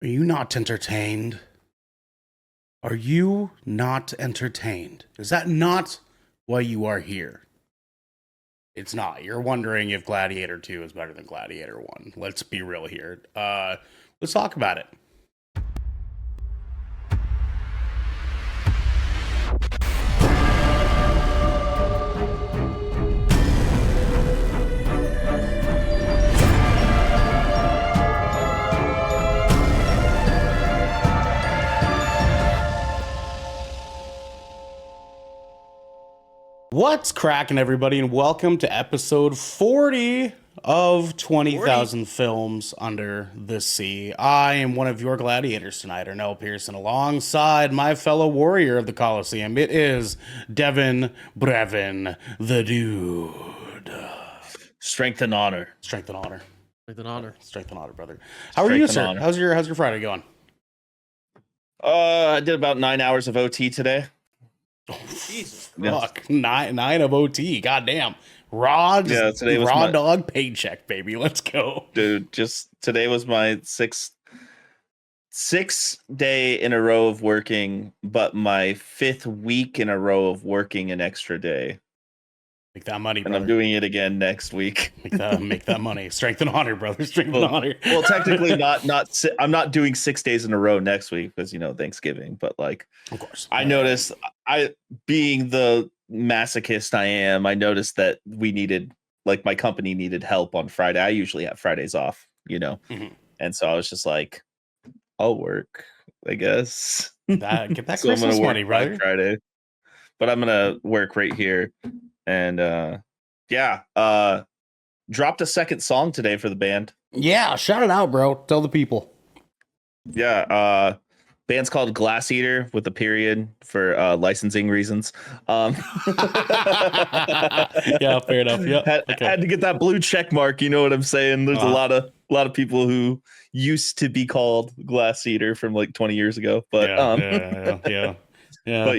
Are you not entertained? Are you not entertained? Is that not why you are here? It's not. You're wondering if Gladiator 2 is better than Gladiator 1. Let's be real here. Let's talk about it. What's cracking, everybody, and welcome to episode 40 of 20,000 Films Under the Sea. I am one of your gladiators tonight, Arnell Pearson, alongside my fellow warrior of the Coliseum. It is Devin Brevin, the dude. Strength and honor. Strength and honor. Strength and honor. Strength and honor, brother. How are you, sir? How's your Friday going? I did about 9 hours of OT today. Oh, Jesus fuck. Nine of OT. Goddamn. Raw dog paycheck, baby. Let's go. Dude, just today was my sixth day in a row of working, but my fifth week in a row of working an extra day. Make that money, brother. And I'm doing it again next week. Make that money. Strength and honor, brother. Strength and honor. Well, technically I'm not doing 6 days in a row next week because, Thanksgiving. But of course, I noticed, being the masochist I am, I noticed that my company needed help on Friday. I usually have Fridays off, Mm-hmm. And so I was just like, I'll work, I guess. Get that So Christmas I'm gonna work money, brother. Friday, but I'm gonna work right here. And dropped a second song today for the band. Yeah, shout it out, bro. Tell the people. Yeah, band's called Gladiator with a period for licensing reasons. Yeah, fair enough. Yeah, had to get that blue check mark. You know what I'm saying? There's a lot of people who used to be called Gladiator from like 20 years ago, but yeah. But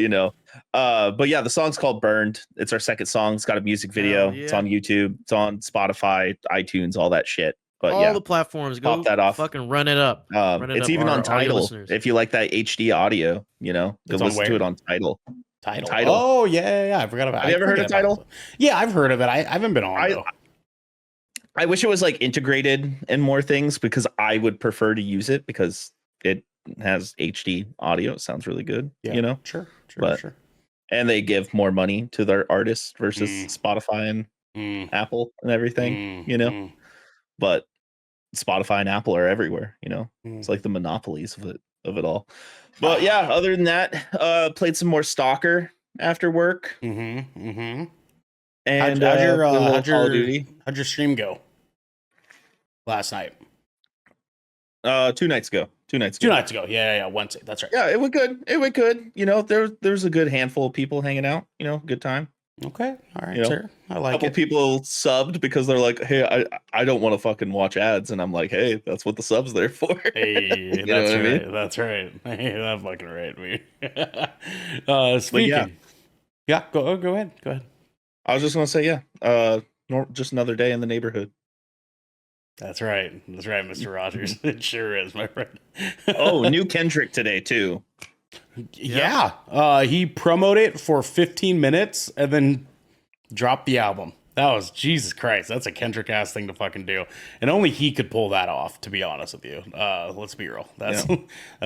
the song's called Burned. It's our second song. It's got a music video. Yeah. It's on YouTube. It's on Spotify, iTunes, all that shit. But all the platforms. Go pop that off. Fucking run it up. It's even on Tidal. If you like that HD audio, go listen to it on Tidal. Tidal. Oh yeah. I forgot about it. Have you ever heard of Tidal? Yeah, I've heard of it. I haven't been on though. I wish it was like integrated in more things because I would prefer to use it because it has HD audio. It sounds really good. Yeah, sure. And they give more money to their artists versus Spotify and Apple and everything, But Spotify and Apple are everywhere, It's like the monopolies of it all. But yeah, other than that, played some more Stalker after work. And how'd your stream go last night? 2 nights ago. 2 nights ago. Yeah, Wednesday. That's right. Yeah, it went good. There's a good handful of people hanging out. Good time. Okay, all right, sir. I like it. A couple people subbed because they're like, hey, I don't want to fucking watch ads, and I'm like, hey, that's what the sub's there for. Hey, that's right. That's right. Hey, that's fucking right, man. Speaking. Yeah, go ahead. I was just gonna say, just another day in the neighborhood. That's right, Mr. Rogers. It sure is, my friend. Oh, new Kendrick today too. Yeah. He promoted it for 15 minutes and then dropped the album. That was, Jesus Christ, that's a Kendrick ass thing to fucking do. And only he could pull that off, to be honest with you. Let's be real. That's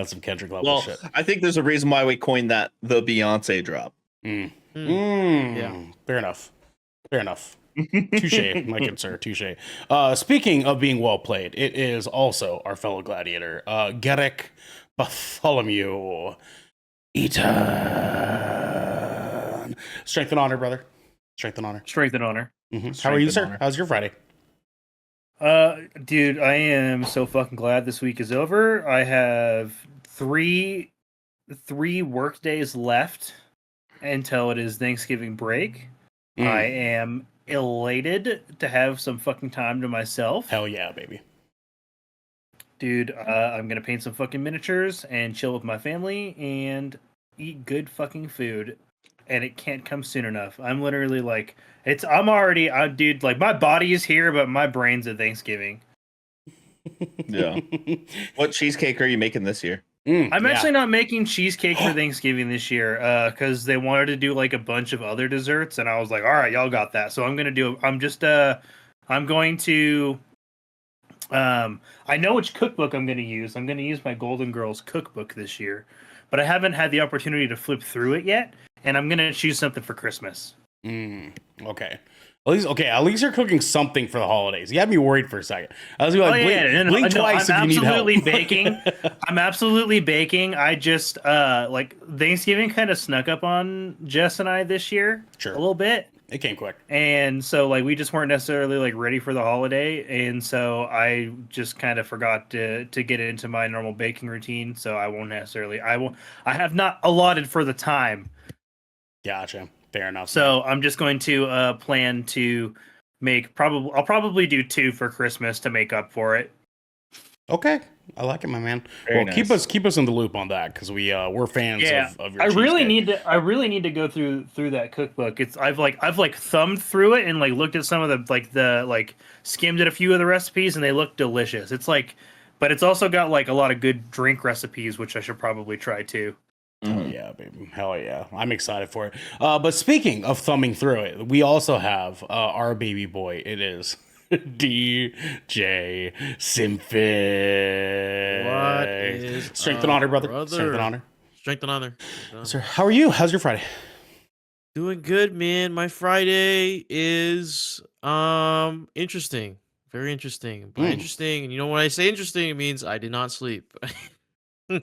some Kendrick level shit. I think there's a reason why we coined that the Beyonce drop. Yeah. Fair enough. Touche, my good sir. Touche. Speaking of being well played, it is also our fellow gladiator, Garrick Bartholomew Eaton. Strength and honor, brother. Strength and honor. Mm-hmm. How are you, sir? Honor. How's your Friday? Dude, I am so fucking glad this week is over. I have three work days left until it is Thanksgiving break. I am elated to have some fucking time to myself. Hell yeah, baby. Dude, I'm gonna paint some fucking miniatures and chill with my family and eat good fucking food. And it can't come soon enough. I'm literally dude, like my body is here, but my brain's at Thanksgiving. Yeah. What cheesecake are you making this year? I'm actually not making cheesecake for Thanksgiving this year because they wanted to do like a bunch of other desserts, and I was like, all right, y'all got that. So I'm going to I know which cookbook I'm going to use. I'm going to use my Golden Girls cookbook this year, but I haven't had the opportunity to flip through it yet, and I'm going to choose something for Christmas. Okay. At least you're cooking something for the holidays. You had me worried for a second. I was like, blink twice if you need help. I'm absolutely baking. I just like Thanksgiving kind of snuck up on Jess and I this year a little bit. It came quick. And so like we just weren't necessarily like ready for the holiday, and so I just kind of forgot to get into my normal baking routine. So I have not allotted for the time. Gotcha. Fair enough. So I'm just going to plan to make I'll probably do 2 for Christmas to make up for it. Okay, I like it, my man. Very nice. keep us in the loop on that because we're fans of your. I really need to go through that cookbook. I've thumbed through it and like looked at some of the skimmed at a few of the recipes, and they look delicious. But it's also got like a lot of good drink recipes, which I should probably try too. Oh yeah, baby. Hell yeah. I'm excited for it. But speaking of thumbing through it, we also have our baby boy. It is DJ Symphony. What is Strength and honor, brother. Strength and honor. Strength and honor. Sir, how are you? How's your Friday? Doing good, man. My Friday is interesting. Very interesting. By interesting, and you know when I say interesting, it means I did not sleep. I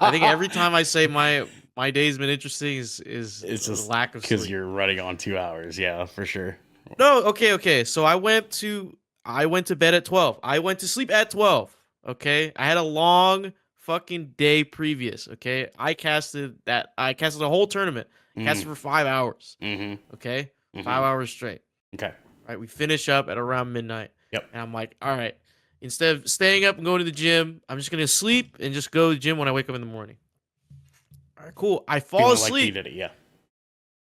think every time I say my day's been interesting is it's just lack of sleep. Because you're running on 2 hours. Yeah, for sure. No, okay. So I went to bed at 12. I went to sleep at 12. Okay, I had a long fucking day previous. Okay, I casted a whole tournament. Casted for 5 hours. Okay, 5 hours straight. Okay. Right, we finish up at around midnight. Yep. And I'm like, all right. Instead of staying up and going to the gym, I'm just gonna sleep and just go to the gym when I wake up in the morning. All right, cool. I fall asleep.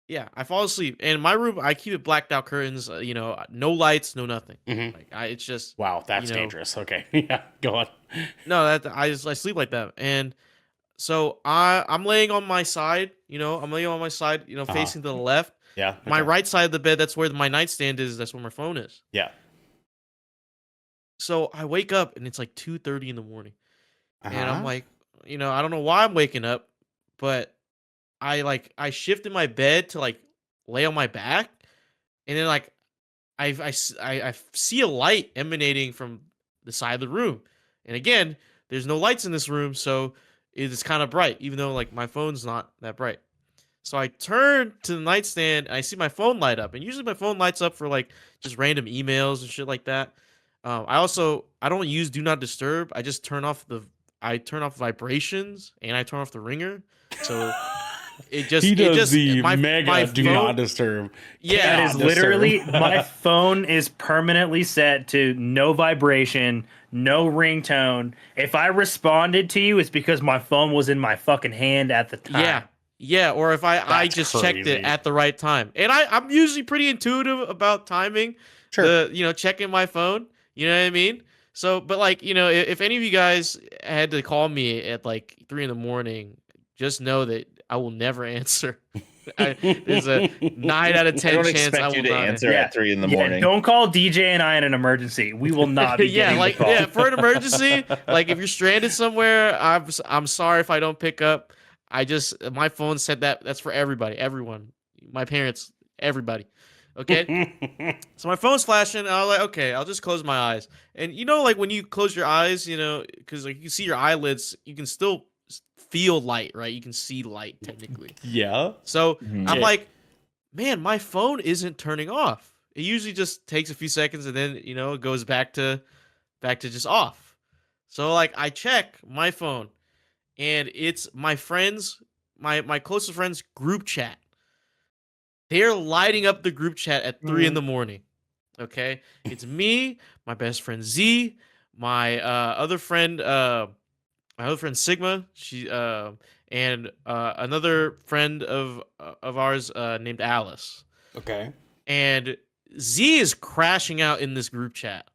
Yeah, I fall asleep. And my room, I keep it blacked out curtains. No lights, no nothing. It's just wow, that's dangerous. Okay, yeah, go on. No, I sleep like that, and so I'm laying on my side. Facing to the left. Yeah. Okay. My right side of the bed, that's where my nightstand is. That's where my phone is. Yeah. So I wake up and it's like 2:30 in the morning, and I'm like, I don't know why I'm waking up, but I shifted my bed to like lay on my back, and then like I see a light emanating from the side of the room, and again, there's no lights in this room, so it's kind of bright, even though like my phone's not that bright. So I turn to the nightstand and I see my phone light up, and usually my phone lights up for like just random emails and shit like that. I don't use Do Not Disturb. I just turn off vibrations and I turn off the ringer. So it just mega Do Not Disturb. Yeah, that is literally my phone is permanently set to no vibration, no ringtone. If I responded to you, it's because my phone was in my fucking hand at the time. Yeah, or if I just checked it at the right time. And I'm usually pretty intuitive about timing. Sure. Checking my phone. You know what I mean? So, but like, if any of you guys had to call me at like 3 a.m, just know that I will never answer. There's a 9 out of 10 chance I will not answer at 3 a.m. Yeah, don't call DJ and I in an emergency. We will not be getting the call. Yeah, for an emergency, like if you're stranded somewhere, I'm sorry if I don't pick up. My phone said that's for everybody, everyone, my parents, everybody. Okay. So my phone's flashing, and I'm like, okay, I'll just close my eyes. And like when you close your eyes, because like you see your eyelids, you can still feel light, right? You can see light technically. Yeah. So I'm like, man, my phone isn't turning off. It usually just takes a few seconds and then it goes back to just off. So like I check my phone, and it's my friends, my closest friends group chat. They're lighting up the group chat at 3 a.m. Okay, it's me, my best friend Z, my other friend Sigma. She and another friend of ours named Alice. Okay, and Z is crashing out in this group chat.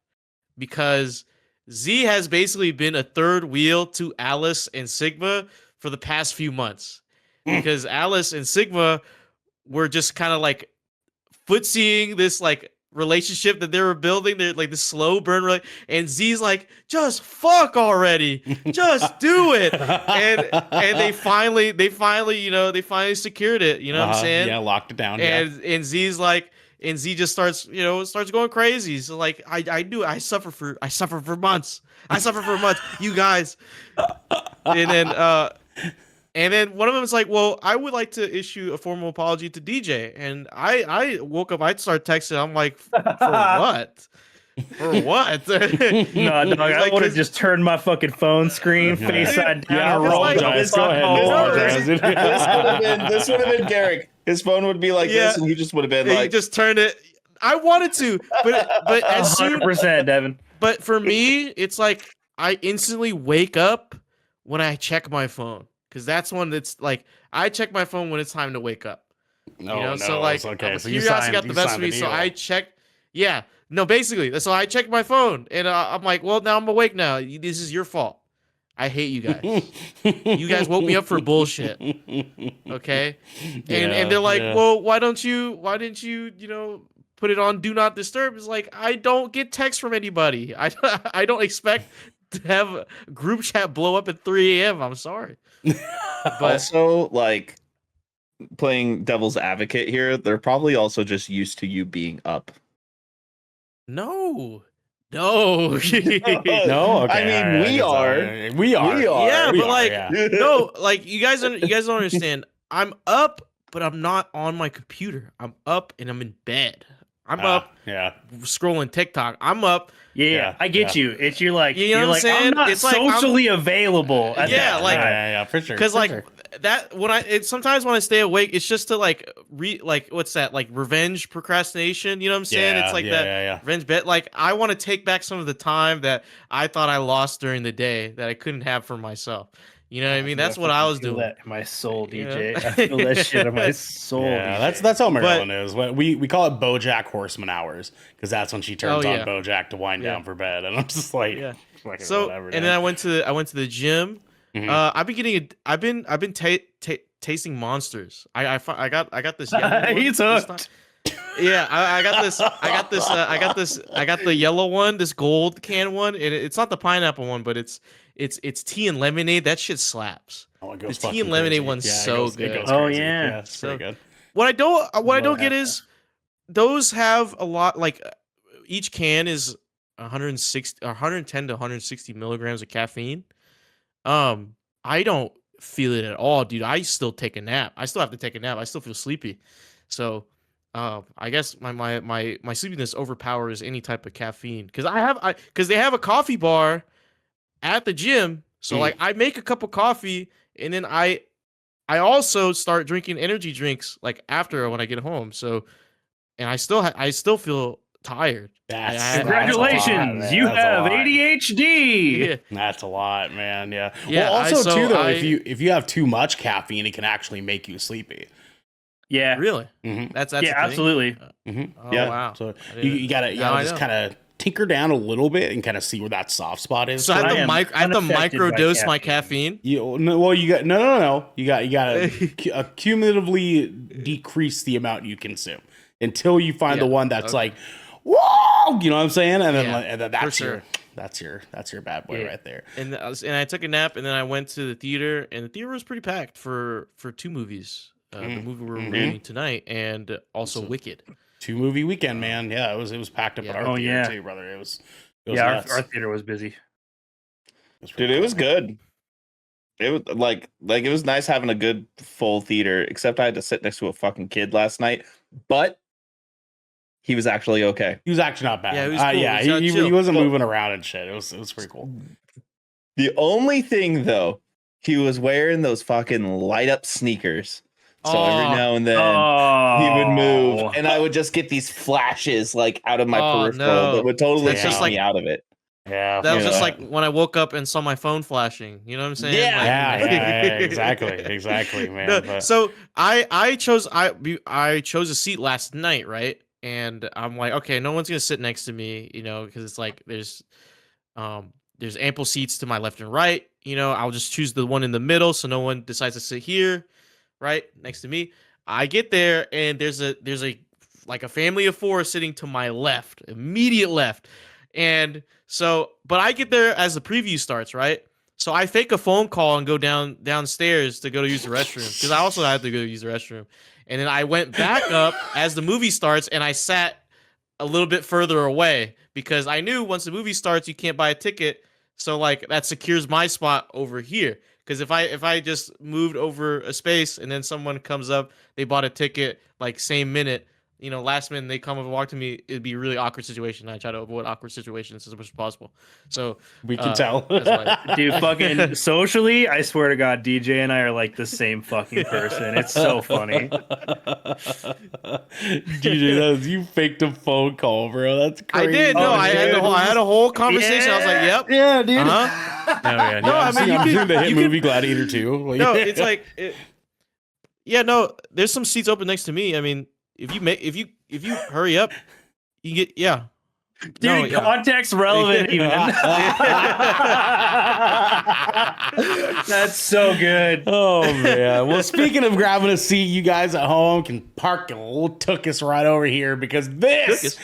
because Z has basically been a third wheel to Alice and Sigma for the past few months. Because Alice and Sigma were just kind of like footseeing this like relationship that they were building. They're like the slow burn, and Z's like, just fuck already, just do it. And they finally secured it. You know what I'm saying? Yeah, locked it down. And Z's like, and Z just starts going crazy. So like, I suffer for months. You guys. And then one of them is like, well, I would like to issue a formal apology to DJ. And I woke up, I'd start texting. I'm like, for what? For what? No, dog, I would have just turned my fucking phone screen face side down. Yeah, and apologize. Go ahead. This would have been Garrick. His phone would be like this, and he just would have been like, he just turned it. I wanted to, but as soon 100%, Devin. But for me, it's like I instantly wake up when I check my phone. Because that's one that's like, I check my phone when it's time to wake up. So like, okay. So curiosity got the best of me, so I checked. Yeah, no, basically, so I checked my phone, and I'm like, well, now I'm awake now. This is your fault. I hate you guys. You guys woke me up for bullshit. Okay, and they're like, well, why didn't you, put it on Do Not Disturb? It's like, I don't get texts from anybody. I don't expect to have a group chat blow up at 3 a.m. I'm sorry. But also, like, playing devil's advocate here, they're probably also just used to you being up. No. No. Okay. I mean, we are. Yeah, but like, no, like you guys don't understand. I'm up, but I'm not on my computer. I'm up and I'm in bed. I'm up, scrolling TikTok. I'm up. Yeah, I get you. It's you're like, you know what I'm saying? I'm not it's like socially available. At that like, yeah, for sure. Because that when sometimes when I stay awake, it's just to like what's that, like revenge procrastination? You know what I'm saying? It's like that revenge bet. Like I want to take back some of the time that I thought I lost during the day that I couldn't have for myself. You know what I mean? That's what I was doing. That in my soul, DJ. I feel that shit in my soul. Yeah, DJ. that's how Marilyn is. We call it BoJack Horseman hours because that's when she turns on BoJack to wind down for bed, and I'm just like, so. Whatever, and then I went to the gym. Mm-hmm. I've been tasting monsters. I got this. He's hooked. Yeah, I got the yellow one, this gold can one, and it's not the pineapple one, but it's tea and lemonade. That shit slaps. Oh, the tea and lemonade one's so good. Oh yeah, it's pretty good. What I don't get is those have a lot. Like each can is 110 to 160 milligrams of caffeine. I don't feel it at all, dude. I still take a nap. I still have to take a nap. I still feel sleepy. So I guess my sleepiness overpowers any type of caffeine because they have a coffee bar at the gym. So like I make a cup of coffee and then I also start drinking energy drinks like after when I get home. So and I still feel tired. Congratulations, you have ADHD. Yeah. That's a lot, man. Yeah. Yeah. Well, also too though, if you have too much caffeine, it can actually make you sleepy. Yeah. Really? Mm-hmm. That's absolutely. Mm-hmm. Oh, wow. So you gotta just kind of tinker down a little bit and kind of see where that soft spot is. So I have to microdose my caffeine. You got no. You got to cumulatively decrease the amount you consume until you find the one that's like, whoa, you know what I'm saying? And then that's your bad boy right there. And I took a nap and then I went to the theater and the theater was pretty packed for two movies. The movie we're reviewing tonight and also Wicked. 2-movie weekend, man. Yeah, it was packed up at our theater too, brother. It was our theater was busy. It was good. It was like it was nice having a good full theater, except I had to sit next to a fucking kid last night. But he was actually okay. He was actually not bad. Yeah, he was cool. He wasn't moving around and shit. It was pretty cool. The only thing though, he was wearing those fucking light up sneakers. So every now and then he would move, and I would just get these flashes like out of my peripheral that would totally take me out of it. Yeah, that was just like when I woke up and saw my phone flashing. You know what I'm saying? Yeah, exactly, man. No, so I chose a seat last night, right? and I'm like, okay, no one's gonna sit next to me, because it's like there's ample seats to my left and right. I'll just choose the one in the middle so no one decides to sit here, right next to me. I get there and there's a like a family of four sitting to my left, immediate left. And so, but I get there as the preview starts, right? So I fake a phone call and go downstairs to go to use the restroom because I also had to go use the restroom. And then I went back up as the movie starts and I sat a little bit further away because I knew once the movie starts, you can't buy a ticket. So like that secures my spot over here. Because if I just moved over a space and then someone comes up, they bought a ticket like same minute, last minute they come up and walk to me, it'd be a really awkward situation. I try to avoid awkward situations as much as possible. So we can tell. Dude, fucking socially, I swear to God, DJ and I are like the same fucking person. It's so funny. DJ, you faked a phone call, bro. That's crazy. I did. No, I had a whole conversation. Yeah. I was like, "Yep, yeah, dude." Uh-huh. No, yeah, No, I mean, I'm seeing the hit you movie Gladiator 2. No, it's like, yeah, no. There's some seats open next to me. I mean, if you hurry up, you get Dude, No, yeah. context relevant even. That's so good. Oh man. Well, speaking of grabbing a seat, you guys at home can park a little tookus right over here because this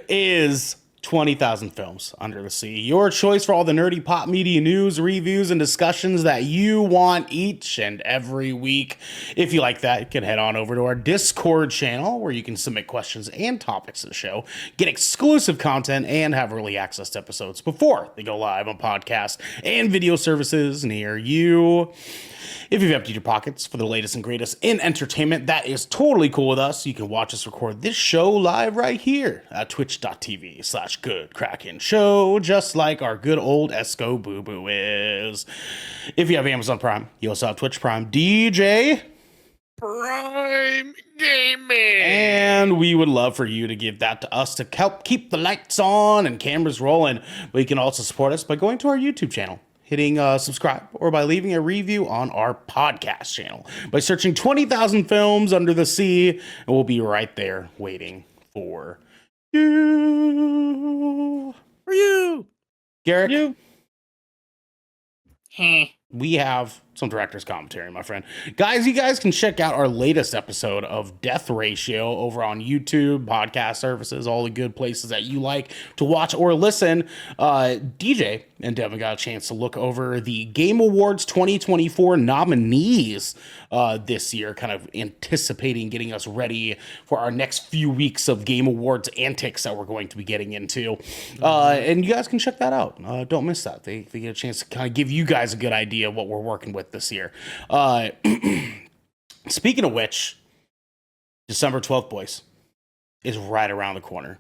is 20,000 Films Under the Sea. Your choice for all the nerdy pop media news, reviews, and discussions that you want each and every week. If you like that, you can head on over to our Discord channel where you can submit questions and topics to the show, get exclusive content, and have early access to episodes before they go live on podcasts and video services near you. If you've emptied your pockets for the latest and greatest in entertainment, that is totally cool with us. You can watch us record this show live right here at twitch.tv/Good Kraken Show, just like our good old Esco Boo Boo is. If you have Amazon Prime, you also have Twitch Prime. DJ Prime Gaming. And we would love for you to give that to us to help keep the lights on and cameras rolling. But you can also support us by going to our YouTube channel, hitting subscribe, or by leaving a review on our podcast channel by searching 20,000 Films Under the Sea, and we'll be right there waiting for you. Garrick, we have some director's commentary, my friend. Guys, you guys can check out our latest episode of Death Ratio over on YouTube, podcast services, all the good places that you like to watch or listen. DJ and Devin got a chance to look over the Game Awards 2024 nominees this year, kind of anticipating getting us ready for our next few weeks of Game Awards antics that we're going to be getting into. And you guys can check that out. Don't miss that. They get a chance to kind of give you guys a good idea of what we're working with this year. Speaking of which, December 12th, boys, is right around the corner.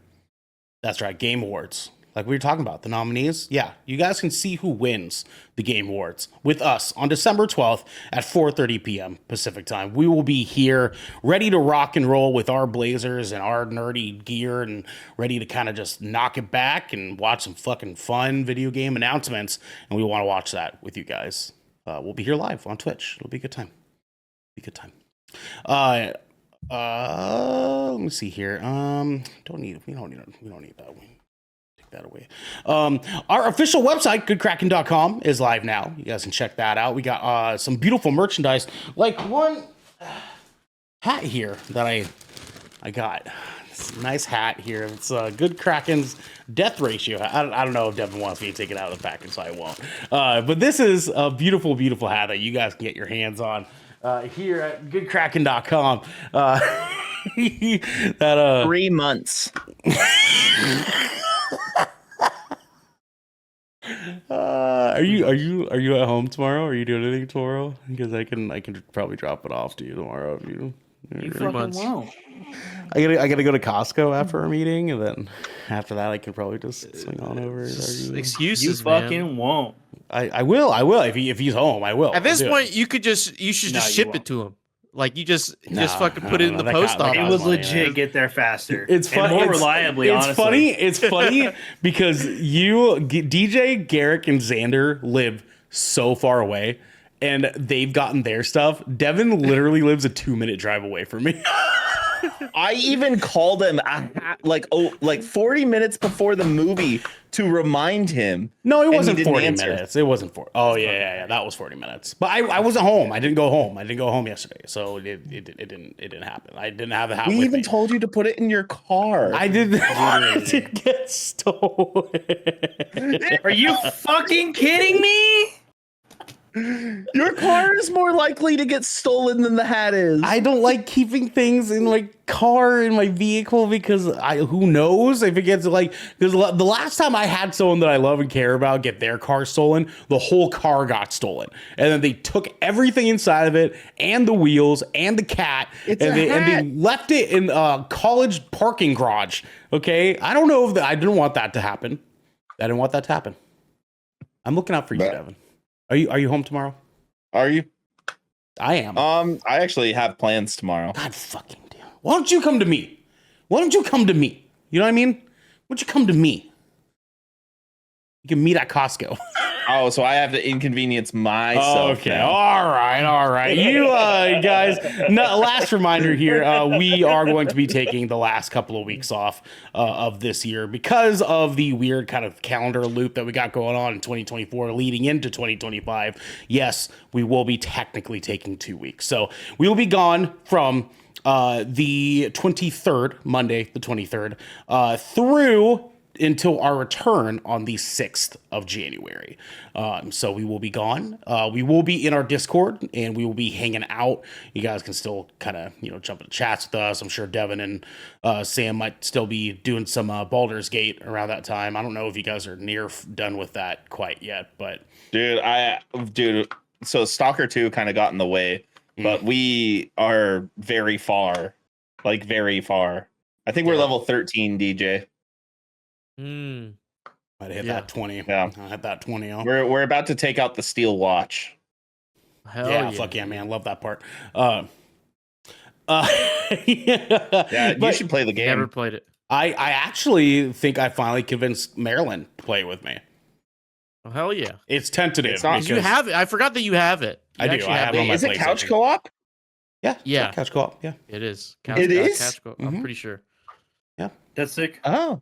That's right, Game Awards. Like we were talking about, the nominees. Yeah, you guys can see who wins the Game Awards with us on December 12th at 4:30 p.m. Pacific time. We will be here ready to rock and roll with our blazers and our nerdy gear and ready to kind of just knock it back and watch some fucking fun video game announcements. And we want to watch that with you guys. We'll be here live on Twitch. It'll be a good time. Be a good time. Let me see here. We don't need that one. That away. Our official website, goodkraken.com, is live now. You guys can check that out. We got some beautiful merchandise, like one hat here that I got. This nice hat here. It's Good Kraken's Death Ratio. I don't know if Devin wants me to take it out of the package, so I won't. But this is a beautiful, beautiful hat that you guys can get your hands on here at goodkraken.com. That 3 months. Are you at home tomorrow? Are you doing anything tomorrow? Because I can probably drop it off to you tomorrow if you. You fucking won't. I gotta go to Costco after our meeting, and then after that I could probably just swing on over. Excuses, you fucking man. won't. I will if he's home. I will. At this I'll do point, it. you should just ship it to him. Like you just fucking put it in the that post guy- office. It would money, legit man. get there faster. It's fun, and more it's, reliably. It's honestly. It's funny because DJ, Garrick, and Xander live so far away, and they've gotten their stuff. Devin literally lives a 2-minute drive away from me. I even called him like 40 minutes before the movie to remind him. No, it and wasn't he didn't 40 answer. minutes. It wasn't 40. Oh, yeah. That was 40 minutes. But I wasn't home. I didn't go home. I didn't go home yesterday. So it didn't happen. I didn't have the hat We with even me. told you to put it in your car. I didn't want it to get stolen. Are you fucking kidding me? Your car is more likely to get stolen than the hat is. I don't like keeping things in my car, in my vehicle, because who knows if it gets because the last time I had someone that I love and care about get their car stolen, the whole car got stolen. And then they took everything inside of it and the wheels and the cat and they left it in a college parking garage. Okay. I don't know if I didn't want that to happen. I didn't want that to happen. I'm looking out for you, Devin. Are you home tomorrow? Are you? I am. I actually have plans tomorrow. God fucking damn. Why don't you come to me? Why don't you come to me? You know what I mean? Why don't you come to me? You can meet at Costco. Oh, so I have to inconvenience myself. Okay. now. All right. You guys, last reminder here. We are going to be taking the last couple of weeks off of this year because of the weird kind of calendar loop that we got going on in 2024 leading into 2025. Yes, we will be technically taking 2 weeks. So we will be gone from the 23rd, Monday, the 23rd, through until our return on the 6th of January. So we will be gone. We will be in our Discord and we will be hanging out. You guys can still kind of, jump into chats with us. I'm sure Devin and Sam might still be doing some Baldur's Gate around that time. I don't know if you guys are near done with that quite yet, but Dude, so Stalker 2 kind of got in the way, but we are very far, very far. I think we're level 13, DJ. I'd hit that 20. Yeah. I hit that 20. Oh. We're about to take out the steel watch. Hell yeah, yeah. fuck yeah, man. Love that part. Yeah, you should play the game. Never played it. I actually think I finally convinced Marilyn to play with me. Oh, hell yeah. It's tentative. It's not- You have it. I forgot that you have it. I do. I have it on my Is it PlayStation. couch co-op? Yeah. Yeah. Couch co-op. Yeah. It is. It is? Couch co-op. I'm pretty sure. That's sick. Oh,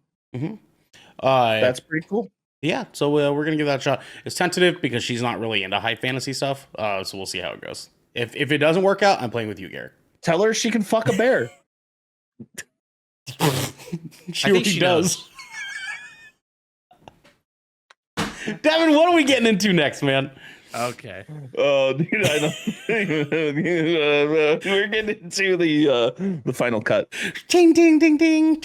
that's pretty cool. Yeah, so we're gonna give that a shot. It's tentative because she's not really into high fantasy stuff, so we'll see how it goes. If it doesn't work out, I'm playing with you, Garrett. Tell her she can fuck a bear. She does. Devin, what are we getting into next, man? Okay. Oh, dude, I know. We're getting into the final cut. Ding, ding, ding, ding.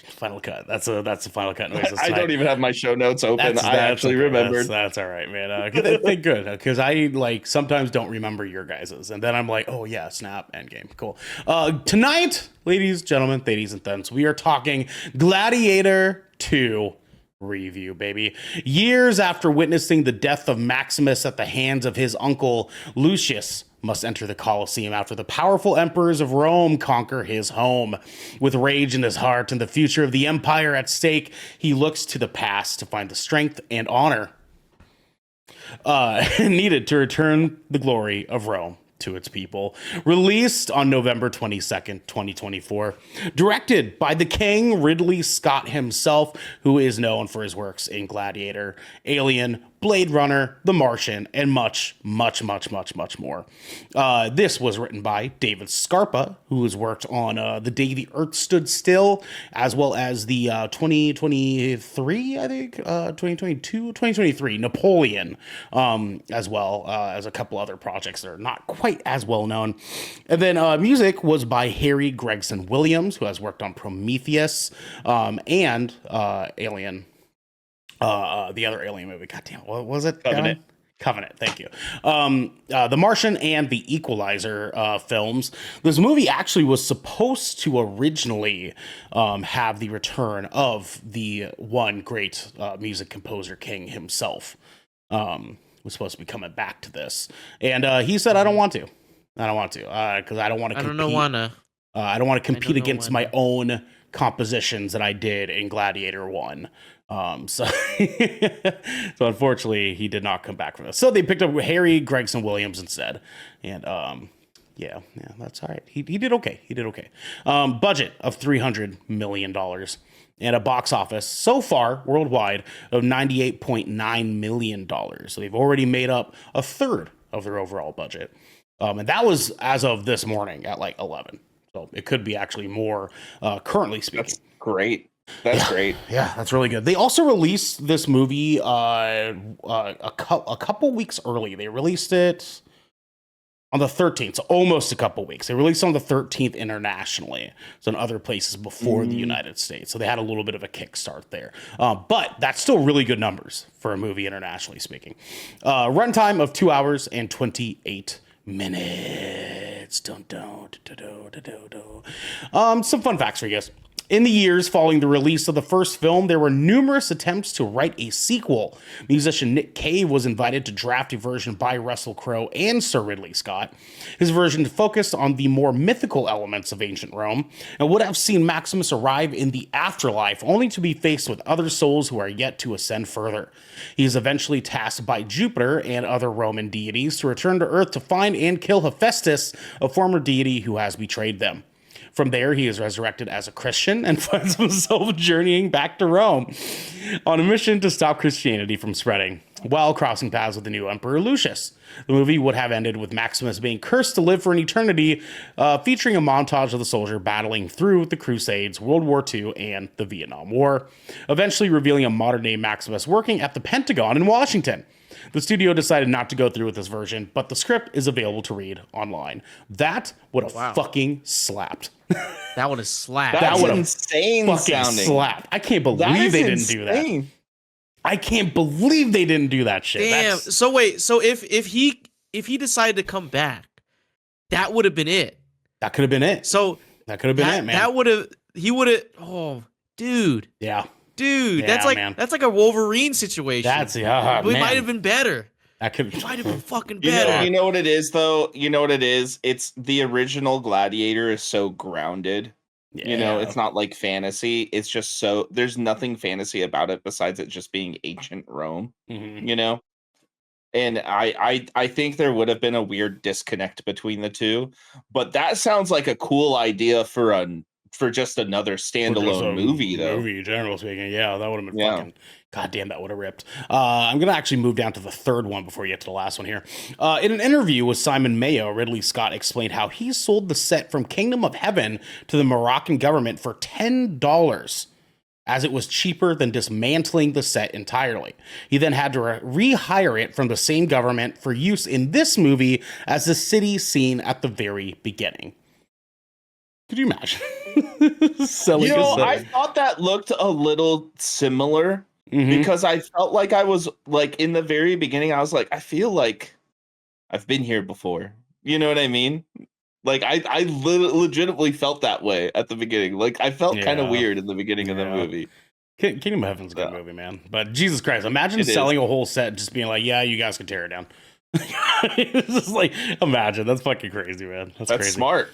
Final cut. That's the final cut noises. I don't even have my show notes open. I actually remembered. That's all right, man. Thank good, because I sometimes don't remember your guys's, and then I'm like, oh yeah, snap, endgame, cool. Tonight, ladies, gentlemen, ladies and thuns, we are talking Gladiator 2 review, baby. Years after witnessing the death of Maximus at the hands of his uncle, Lucius must enter the Colosseum after the powerful emperors of Rome conquer his home. With rage in his heart and the future of the empire at stake, he looks to the past to find the strength and honor needed to return the glory of Rome to its people. Released on November 22nd, 2024. Directed by the King, Ridley Scott himself, who is known for his works in Gladiator, Alien, Blade Runner, The Martian, and much, much, much, much, much more. This was written by David Scarpa, who has worked on The Day the Earth Stood Still, as well as the 2023, I think, 2023, Napoleon, as well as a couple other projects that are not quite as well known. And then music was by Harry Gregson Williams, who has worked on Prometheus and Alien. The other Alien movie. Goddamn, what was it? Covenant. Thank you. The Martian and the Equalizer films. This movie actually was supposed to originally have the return of the one great music composer king himself. Was supposed to be coming back to this, and he said, "I don't want to. Because I don't want to. I don't want to compete against my own compositions that I did in Gladiator 1." So unfortunately he did not come back from this. So they picked up Harry Gregson Williams instead. And Yeah, that's all right. He did okay. Budget of $300 million and a box office so far worldwide of $98.9 million. So they've already made up a third of their overall budget. And that was as of this morning at like 11. So it could be actually more currently speaking. That's great. That's great. Yeah, that's really good. They also released this movie a couple weeks early. They released it on the 13th, so almost a couple weeks. They released on the 13th internationally, so in other places before the United States. So they had a little bit of a kickstart there. But that's still really good numbers for a movie internationally speaking. Runtime of 2 hours and 28 minutes. Some fun facts for you guys. In the years following the release of the first film, there were numerous attempts to write a sequel. Musician Nick Cave was invited to draft a version by Russell Crowe and Sir Ridley Scott. His version focused on the more mythical elements of ancient Rome and would have seen Maximus arrive in the afterlife, only to be faced with other souls who are yet to ascend further. He is eventually tasked by Jupiter and other Roman deities to return to Earth to find and kill Hephaestus, a former deity who has betrayed them. From there, he is resurrected as a Christian and finds himself journeying back to Rome on a mission to stop Christianity from spreading, while crossing paths with the new Emperor Lucius. The movie would have ended with Maximus being cursed to live for an eternity, featuring a montage of the soldier battling through the Crusades, World War II, and the Vietnam War, eventually revealing a modern-day Maximus working at the Pentagon in Washington. The studio decided not to go through with this version, but the script is available to read online. That would have fucking slapped. That would have slapped. That's that would have insane fucking sounding. slapped. I can't believe they didn't do that. I can't believe they didn't do that shit. Damn. So wait. So if he decided to come back, that would have been it. That could have been it. So that could have been it, man. That would have. He would have. Oh, dude. Yeah. Dude, Yeah, that's like a Wolverine situation. That's it might have been better. That could It might have been fucking better. You know what it is though? You know what it is? It's the original Gladiator is so grounded. Yeah. You know, it's not like fantasy. It's just so there's nothing fantasy about it besides it just being ancient Rome. Mm-hmm. You know? And I think there would have been a weird disconnect between the two. But that sounds like a cool idea for just another standalone movie, though. Movie, generally speaking, yeah, that would have been fucking. Goddamn, that would have ripped. I'm gonna actually move down to the third one before you get to the last one here. In an interview with Simon Mayo, Ridley Scott explained how he sold the set from Kingdom of Heaven to the Moroccan government for $10, as it was cheaper than dismantling the set entirely. He then had to rehire it from the same government for use in this movie as the city scene at the very beginning. Could you imagine? I thought that looked a little similar because I felt like I was like in the very beginning. I was like, I feel like I've been here before. You know what I mean? Like I legitimately felt that way at the beginning. Like I felt kind of weird in the beginning of the movie. Kingdom of Heaven's a good movie, man. But Jesus Christ, imagine selling a whole set, just being like, yeah, you guys can tear it down. It's just like, imagine. That's fucking crazy, man. That's crazy. Smart.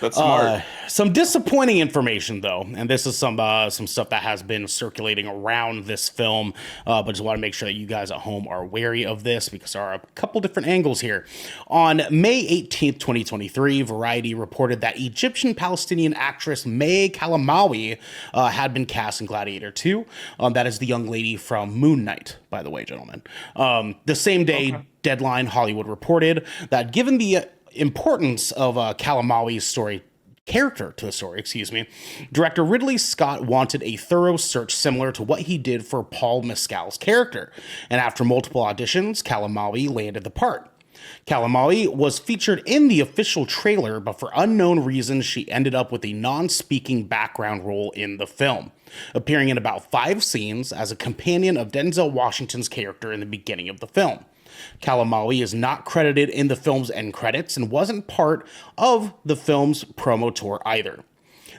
That's smart. Some disappointing information, though, and this is some stuff that has been circulating around this film, but just want to make sure that you guys at home are wary of this because there are a couple different angles here. On May 18th, 2023, Variety reported that Egyptian-Palestinian actress May Kalamawi had been cast in Gladiator 2. That is the young lady from Moon Knight, by the way, gentlemen. The same day, Deadline Hollywood reported that given the importance of Kalamawi's character to the story, director Ridley Scott wanted a thorough search similar to what he did for Paul Mescal's character, and after multiple auditions, Kalamawi landed the part. Kalamawi was featured in the official trailer, but for unknown reasons, she ended up with a non-speaking background role in the film, appearing in about 5 scenes as a companion of Denzel Washington's character in the beginning of the film. Kalamawi is not credited in the film's end credits and wasn't part of the film's promo tour either.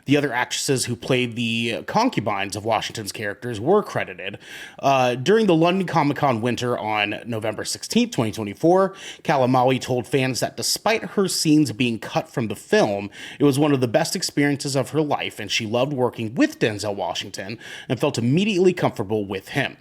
The other actresses who played the concubines of Washington's characters were credited. During the London Comic-Con winter on November 16th, 2024, Kalamawi told fans that despite her scenes being cut from the film, it was one of the best experiences of her life and she loved working with Denzel Washington and felt immediately comfortable with him.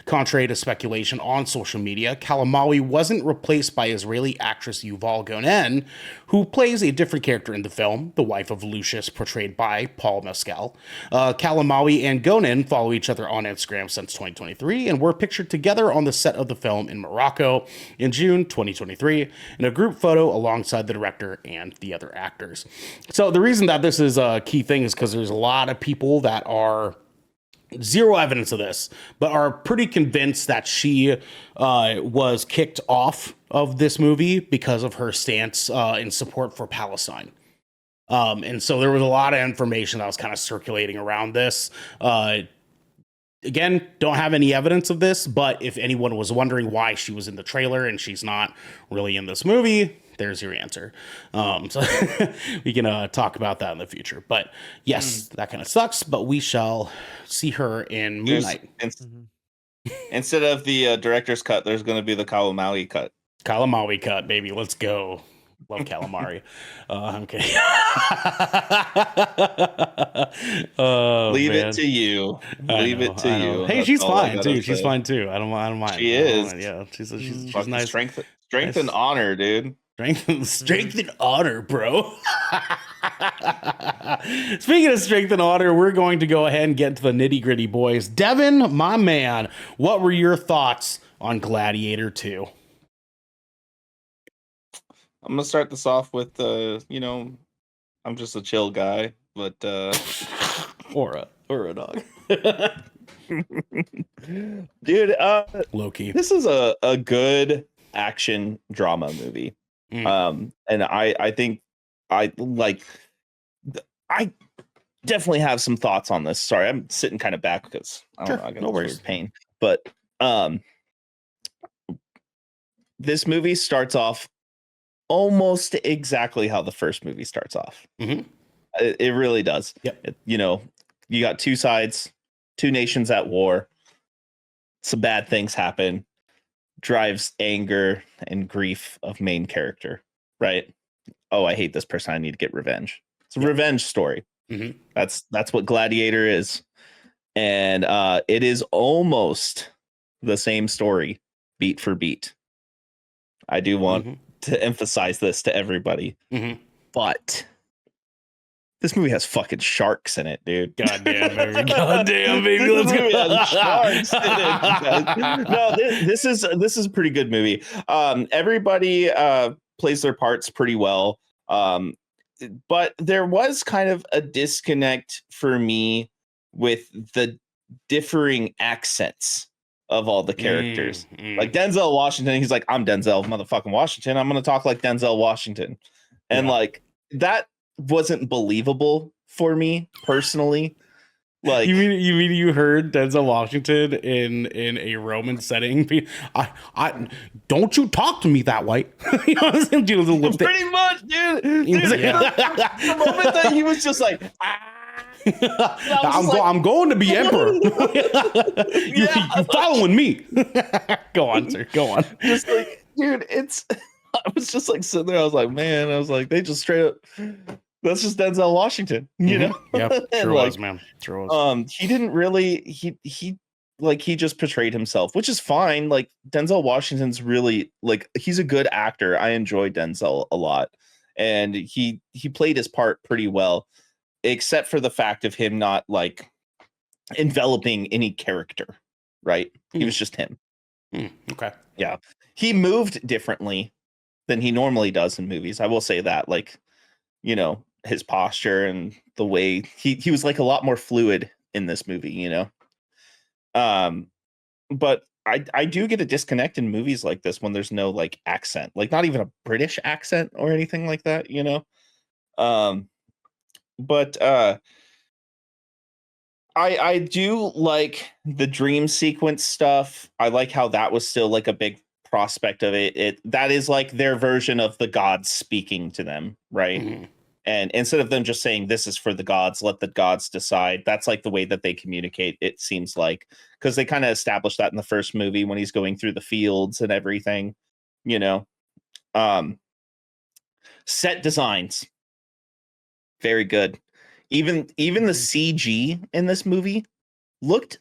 Contrary to speculation on social media, Kalamaui wasn't replaced by Israeli actress Yuval Gonen, who plays a different character in the film, the wife of Lucius, portrayed by Paul Mescal. Kalamaui and Gonen follow each other on Instagram since 2023 and were pictured together on the set of the film in Morocco in June 2023 in a group photo alongside the director and the other actors. So the reason that this is a key thing is because there's a lot of people that are zero evidence of this, but are pretty convinced that she was kicked off of this movie because of her stance in support for Palestine. And so there was a lot of information that was kind of circulating around this. Again, don't have any evidence of this, but if anyone was wondering why she was in the trailer and she's not really in this movie, there's your answer. So we can talk about that in the future. But yes, that kind of sucks, but we shall see her in Moon Knight. Instead of the director's cut, there's going to be the Kalamaui cut. Kalamaui cut, baby. Let's go. Love calamari. I'm kidding. Leave it to you. Leave it to you. Hey, she's fine too. She's fine too. I don't mind. She is. Yeah, she's nice. Strength nice. and honor, dude. Strength and honor, bro. Speaking of strength and honor, we're going to go ahead and get to the nitty gritty, boys. Devin, my man, what were your thoughts on Gladiator 2? I'm gonna start this off with, I'm just a chill guy, but or a dog, dude. Low-key. This is a good action drama movie. And I think I definitely have some thoughts on this. Sorry, I'm sitting kind of back because I don't know, I got no worries, pain. But this movie starts off almost exactly how the first movie starts off. It really does. Yep. You got two sides, two nations at war. Some bad things happen. Drives anger and grief of main character, right? Oh, I hate this person. I need to get revenge. It's a revenge story. That's what Gladiator is. And it is almost the same story, beat for beat. I do want to emphasize this to everybody. But this movie has fucking sharks in it, dude. Goddamn, baby. Goddamn, baby. Let's go. Sharks in it. No, this is a pretty good movie. Everybody plays their parts pretty well. But there was kind of a disconnect for me with the differing accents of all the characters. Like Denzel Washington, he's like, I'm Denzel motherfucking Washington. I'm going to talk like Denzel Washington. And like that wasn't believable for me personally. Like you mean you heard Denzel Washington in a Roman setting? I don't you talk to me that way? You know what I'm saying? Pretty much, dude. The moment that he was just like, I'm going to be emperor. You're following me. Go on, sir. Go on. Just like, dude, I was just like sitting there. I was like, man, they just straight up. That's just Denzel Washington, you know? Yeah, sure was, man. Sure was. He didn't really. He just portrayed himself, which is fine. Like Denzel Washington's really he's a good actor. I enjoy Denzel a lot, and he played his part pretty well, except for the fact of him not enveloping any character. Right? He was just him. Okay. Yeah, he moved differently than he normally does in movies. I will say that, his posture and the way he was a lot more fluid in this movie, but I do get a disconnect in movies like this when there's no accent, not even a British accent or anything like that, but I do like the dream sequence stuff. I like how that was still a big prospect of it. That is their version of the gods speaking to them, right? And instead of them just saying, this is for the gods, let the gods decide. That's the way that they communicate, it seems like. Because they kind of established that in the first movie when he's going through the fields and everything, Set designs. Very good. Even the CG in this movie looked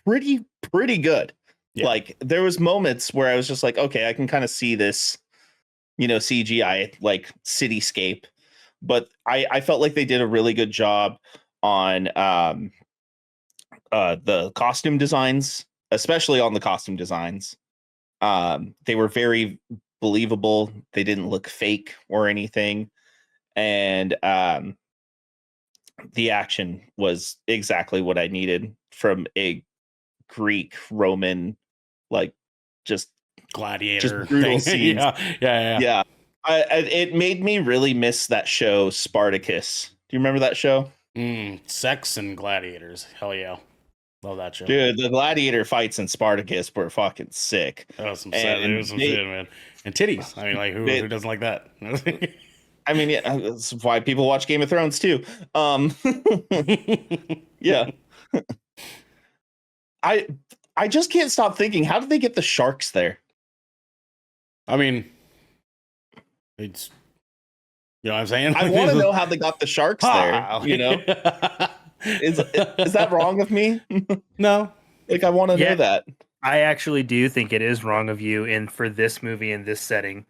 pretty good. Yeah. Like there was moments where I was just like, okay, I can kind of see this, CGI like cityscape, but I felt like they did a really good job on the costume designs, especially on the costume designs. They were very believable. They didn't look fake or anything. And the action was exactly what I needed from a Greek Roman, like just Gladiator brutal thing. scenes. Yeah. It made me really miss that show Spartacus. Do you remember that show? Sex and gladiators. Hell yeah. Love that show. Dude, the gladiator fights in Spartacus were fucking sick. That was some shit, man. And titties. I mean, like, who doesn't like that? I mean, yeah, that's why people watch Game of Thrones too. Yeah. I just can't stop thinking, how did they get the sharks there? I mean, it's, you know what I'm saying? I want to know how they got the sharks there, Is that wrong of me? No. Like, I want to know that. I actually do think it is wrong of you for this movie in this setting.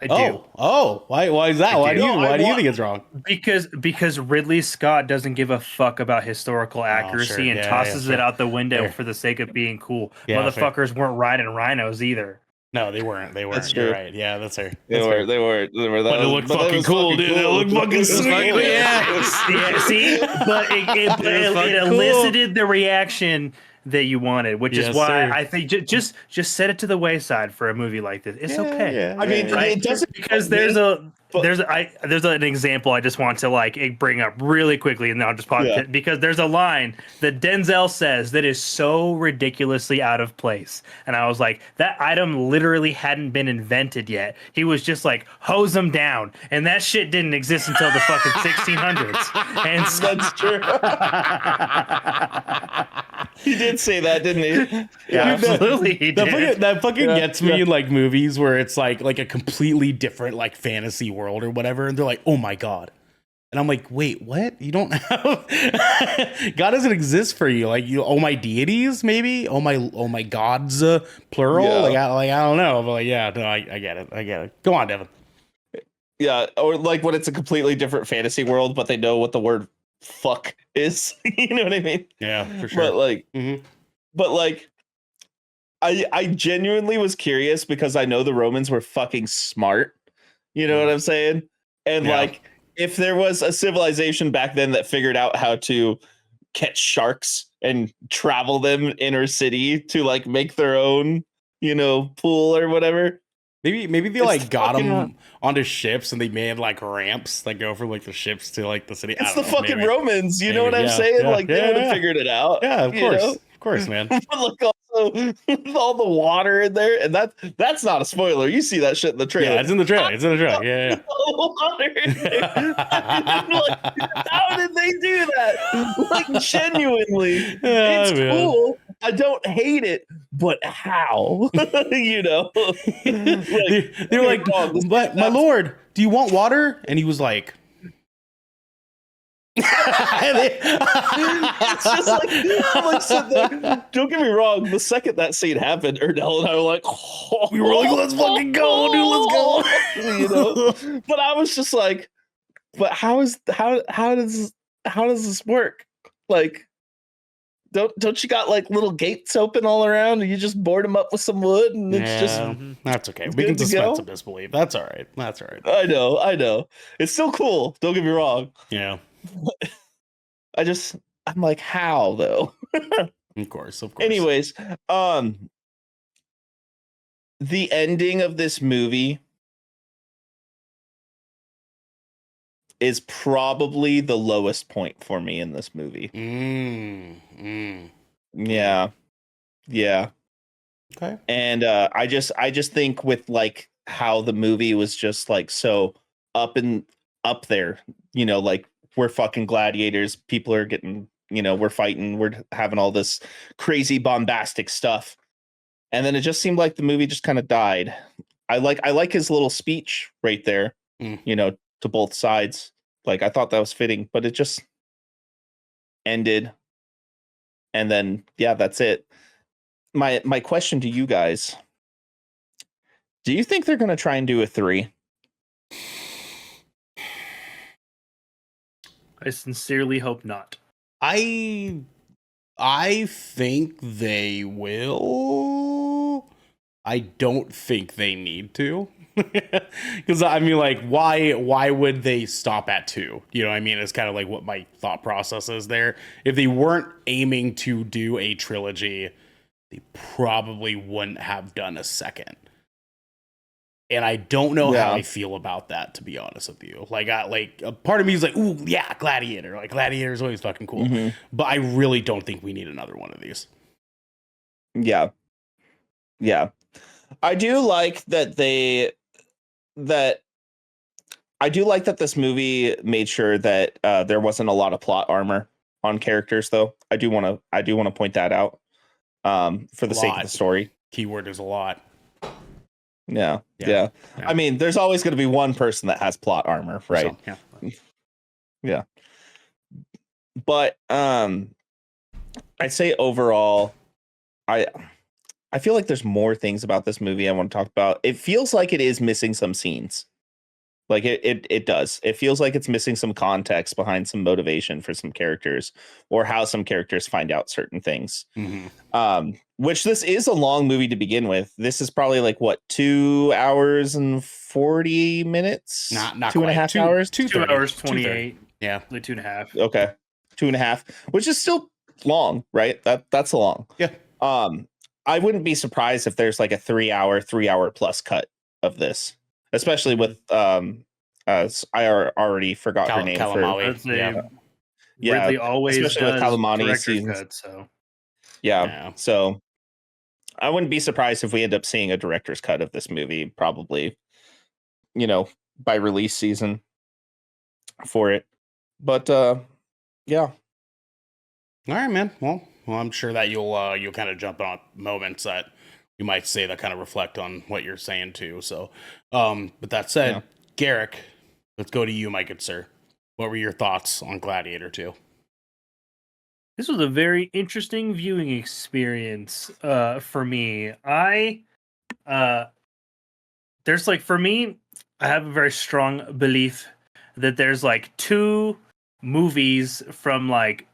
I do. Oh, why is that? Why do you think it's wrong? Because Ridley Scott doesn't give a fuck about historical accuracy and tosses it out the window for the sake of being cool. Yeah, motherfuckers weren't riding rhinos either. No, they weren't. That's You're true. right. Yeah, that's fair. They were. But it looked fucking cool, dude. It looked fucking sweet. Yeah. See, but it elicited the reaction that you wanted, which is why I think just set it to the wayside for a movie like this. It's okay. Yeah, I mean, it doesn't, because there's an example I just want to bring up really quickly, and then I'll just pause it, because there's a line that Denzel says that is so ridiculously out of place, and I was like, that item literally hadn't been invented yet. He was just like, hose them down, and that shit didn't exist until the fucking 1600s. And so, that's true. He did say that, didn't he? Yeah, absolutely. He did. That fucking gets me in like movies where it's like a completely different like fantasy world or whatever, and they're like, oh my god, and I'm like, wait, what? You don't have God doesn't exist for you? Like, you, oh my deities, maybe? Oh my gods, plural? Yeah. Like I don't know, but like, yeah, no, I get it. Go on, Devin. Yeah, or like when it's a completely different fantasy world, but they know what the word fuck is. You know what I mean? Yeah, for sure. But like, I genuinely was curious because I know the Romans were fucking smart. You know what I'm saying? And like, if there was a civilization back then that figured out how to catch sharks and travel them inner city to like make their own, pool or whatever. Maybe they like got them onto ships and they made like ramps that go from like the ships to like the city. It's the fucking Romans, you know what I'm saying? Like they would have figured it out. Yeah, of course, man. But look, also with all the water in there, and that's not a spoiler. You see that shit in the trailer. Yeah, it's in the trailer. Yeah. Water in there. Like, how did they do that? Like genuinely, it's cool. I don't hate it, but how? They were like, but my lord, do you want water? And he was like, it's just like, I'm like sitting there. Don't get me wrong. The second that scene happened, Ernell and I were like, we were like, let's fucking go, dude, let's go. But I was just like, but how does this work? Like, don't you got like little gates open all around, and you just board them up with some wood, and it's just that's okay. We can suspend some disbelief. That's all right. I know. It's still cool. Don't get me wrong. Yeah. I'm like, how though? Of course. Anyways, the ending of this movie is probably the lowest point for me in this movie. Yeah. Okay. And I just think with like how the movie was just like so up there, like we're fucking gladiators, people are getting, we're fighting, we're having all this crazy bombastic stuff. And then it just seemed like the movie just kind of died. I like his little speech right there, to both sides. Like, I thought that was fitting, but it just ended. and then that's it. My question to you guys: do you think they're going to try and do a 3? I sincerely hope not. I think they will. I don't think they need to. Because I mean, like, why would they stop at 2? You know what I mean? It's kind of like what my thought process is there. If they weren't aiming to do a trilogy, they probably wouldn't have done a second. And I don't know how I feel about that, to be honest with you. Like, a part of me is like, ooh, yeah, Gladiator. Like, Gladiator is always fucking cool. Mm-hmm. But I really don't think we need another one of these. Yeah. I do like that this movie made sure that there wasn't a lot of plot armor on characters, though. I do want to point that out for the sake of the story. Keyword is a lot. Yeah. I mean, there's always going to be one person that has plot armor, right? So, yeah. But I'd say overall, I feel like there's more things about this movie I want to talk about. It feels like it is missing some scenes. Like it does. It feels like it's missing some context behind some motivation for some characters, or how some characters find out certain things. Mm-hmm. Which this is a long movie to begin with. This is probably like 2 hours and 40 minutes. Not 2.5 hours. 2 hours 28. Yeah, like 2.5. Okay, 2.5, which is still long, right? That's long. Yeah. I wouldn't be surprised if there's like a 3 hour plus cut of this. Especially with I already forgot her name. Ridley always especially does with Kalamani seasons. Cut, so so I wouldn't be surprised if we end up seeing a director's cut of this movie, probably, by release season for it. But yeah. All right, man. Well, I'm sure that you'll kind of jump on moments that you might say that kind of reflect on what you're saying too. So, but that said, Garrick, let's go to you, my good sir. What were your thoughts on Gladiator 2? This was a very interesting viewing experience for me. There's like, for me, I have a very strong belief that there's like 2 movies from like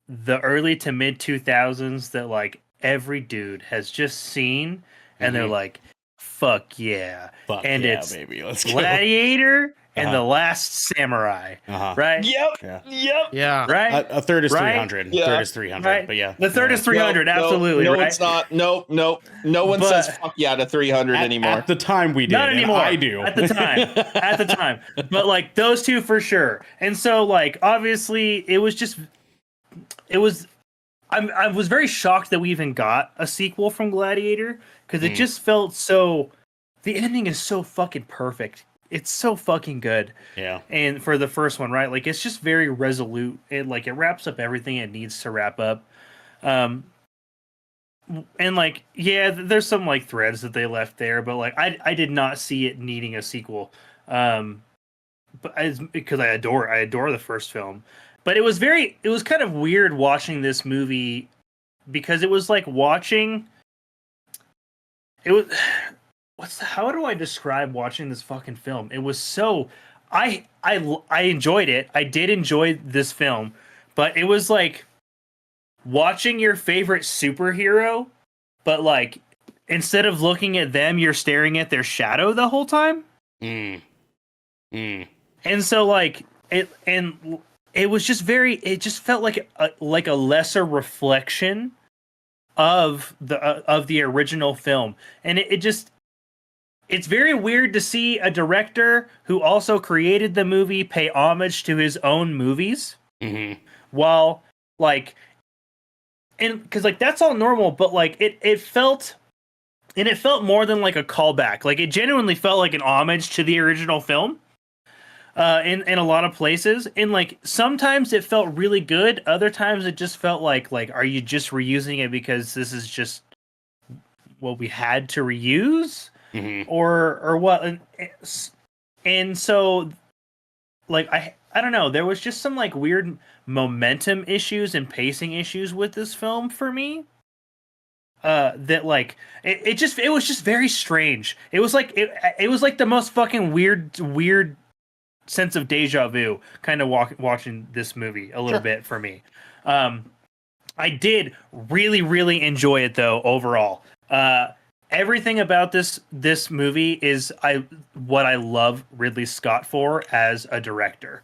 the early to mid 2000s that like every dude has just seen, and they're like, fuck yeah. It's baby. Let's Gladiator and The Last Samurai. Right? Yep. Right? A third is right? 300. Yeah. Third is 300. Right? But yeah. The third is 300, absolutely. No, right? it's not. No one says fuck yeah to 300 anymore. At the time we did. Not anymore. I do. At the time. But like those 2 for sure. And so like obviously I was very shocked that we even got a sequel from Gladiator, because it just felt so. The ending is so fucking perfect. It's so fucking good. Yeah. And for the first one, right? Like, it's just very resolute. It wraps up everything it needs to wrap up. And like, yeah, there's some like threads that they left there, but like, I did not see it needing a sequel. Because I adore the first film. But it was kind of weird watching this movie, because it was like watching. How do I describe watching this fucking film? It was so. I enjoyed it. I did enjoy this film, but it was like watching your favorite superhero, but like instead of looking at them, you're staring at their shadow the whole time. And so like it was just it just felt like a lesser reflection of the original film. And it's very weird to see a director who also created the movie pay homage to his own movies. While like, and because like that's all normal, but like it felt more than like a callback. Like it genuinely felt like an homage to the original film. In a lot of places, and like sometimes it felt really good, other times it just felt like are you just reusing it because this is just what we had to reuse, or what? And so like I don't know. There was just some like weird momentum issues and pacing issues with this film for me. That like it was just very strange. It was like it was like the most fucking weird sense of deja vu kind of watching this movie a little bit for me. I did really enjoy it though overall. Everything about this movie is what I love Ridley Scott for as a director.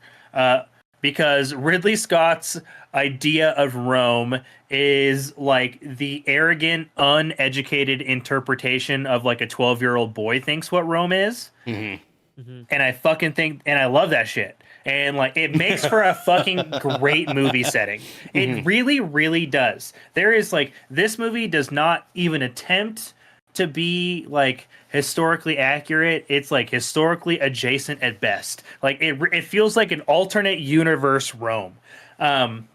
Because Ridley Scott's idea of Rome is like the arrogant, uneducated interpretation of like a 12-year-old boy thinks what Rome is. And I fucking think, and I love that shit. And like, it makes for a fucking great movie setting. It really does. There is like, this movie does not even attempt to be like historically accurate. It's like historically adjacent at best. Like it feels like an alternate universe Rome. And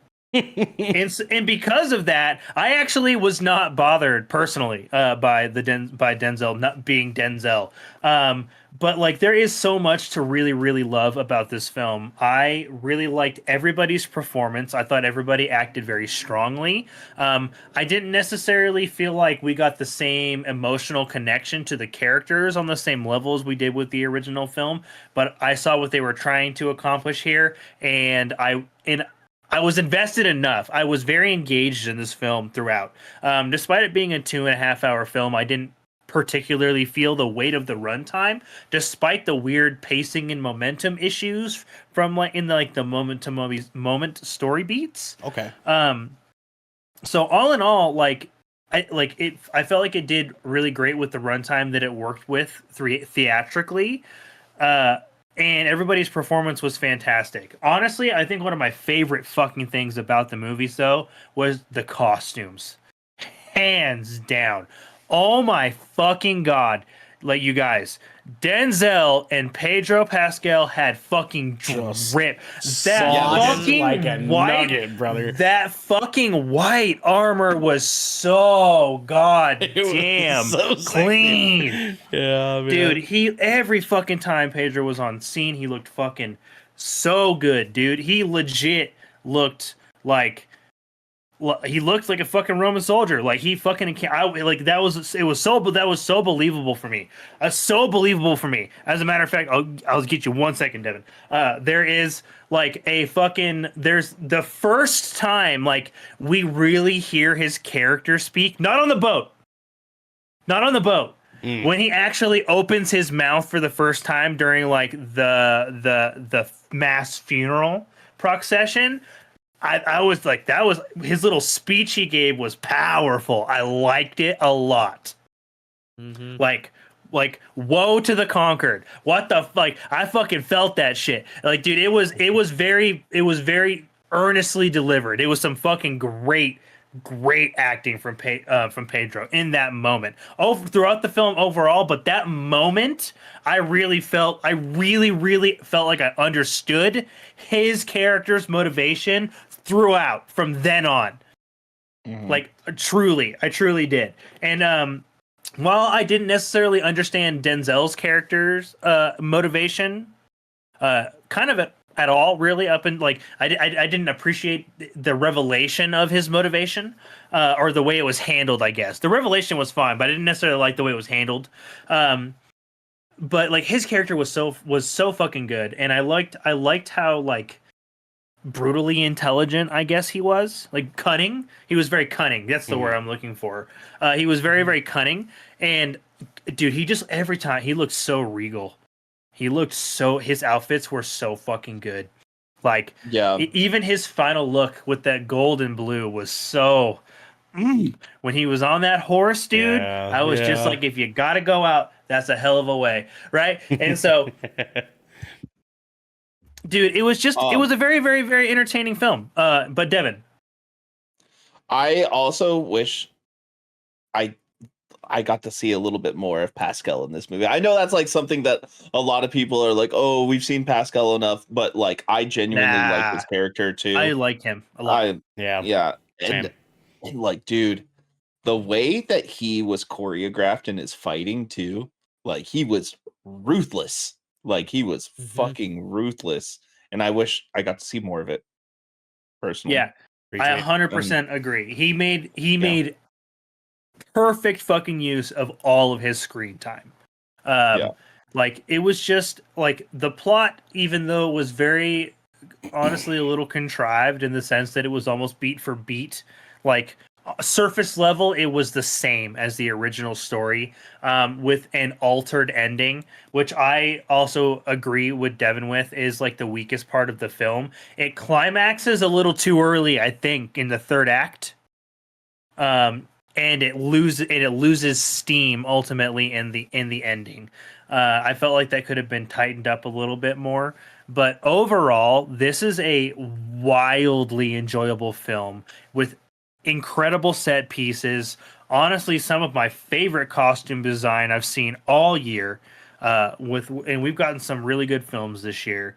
because of that, I actually was not bothered personally by Denzel not being Denzel. But like there is so much to really love about this film. I really liked everybody's performance. I thought everybody acted very strongly. I didn't necessarily feel like we got the same emotional connection to the characters on the same level as we did with the original film, but I saw what they were trying to accomplish here, and I was invested enough. I was very engaged in this film throughout. Despite it being a 2.5-hour film, I didn't particularly feel the weight of the runtime, despite the weird pacing and momentum issues from like in the like the moment to moment story beats. Okay. So all in all, like I felt like it did really great with the runtime that it worked with theatrically. And everybody's performance was fantastic. Honestly, I think one of my favorite fucking things about the movies, though, was the costumes. Hands down. Oh my fucking God. Like, you guys, Denzel and Pedro Pascal had fucking drip. That fucking like a white, nugget, brother. That fucking white armor was so goddamn so clean. Sick, yeah, man. Dude, every fucking time Pedro was on scene, he looked fucking so good, dude. He legit looked like a fucking Roman soldier. Like he fucking that was so believable for me. So believable for me. As a matter of fact, I'll get you 1 second, Devin. There is like there's the first time like we really hear his character speak, not on the boat. When he actually opens his mouth for the first time during like the mass funeral procession. I was like, that was his little speech he gave was powerful. I liked it a lot. Like woe to the conquered. What the like I fucking felt that shit. Like, dude, it was very earnestly delivered. It was some fucking great acting from Pedro in that moment. Throughout the film overall, but that moment, I really felt like I understood his character's motivation throughout from then on. Like I truly did. And while I didn't necessarily understand Denzel's character's motivation, kind of at all, really, up in like I didn't appreciate the revelation of his motivation or the way it was handled. I guess the revelation was fine, but I didn't necessarily like the way it was handled. But like his character was so fucking good, and I liked how like brutally intelligent, I guess he was, like cunning. He was very cunning. That's the word I'm looking for. He was very cunning, and dude, he just every time he looked so regal. His outfits were so fucking good. Like, yeah, even his final look with that gold and blue was so. When he was on that horse, dude, I was just like, if you gotta go out, that's a hell of a way, right? And so, dude, it was a very entertaining film. But Devin, I also wish I got to see a little bit more of Pascal in this movie. I know that's like something that a lot of people are like, oh, we've seen Pascal enough, but like I genuinely like his character too. I like him a lot. Yeah. And like, dude, the way that he was choreographed in his fighting too, like he was ruthless. Like he was fucking ruthless. and I wish I got to see more of it personally. Yeah, I 100% agree. He made perfect fucking use of all of his screen time. Like it was just like the plot, even though it was very honestly a little contrived in the sense that it was almost beat for beat, like surface level, it was the same as the original story, with an altered ending, which I also agree with Devin with is like the weakest part of the film. It climaxes a little too early, I think, in the third act. And it loses steam ultimately in the ending. I felt like that could have been tightened up a little bit more, but overall, this is a wildly enjoyable film with incredible set pieces. Honestly, some of my favorite costume design I've seen all year. And we've gotten some really good films this year.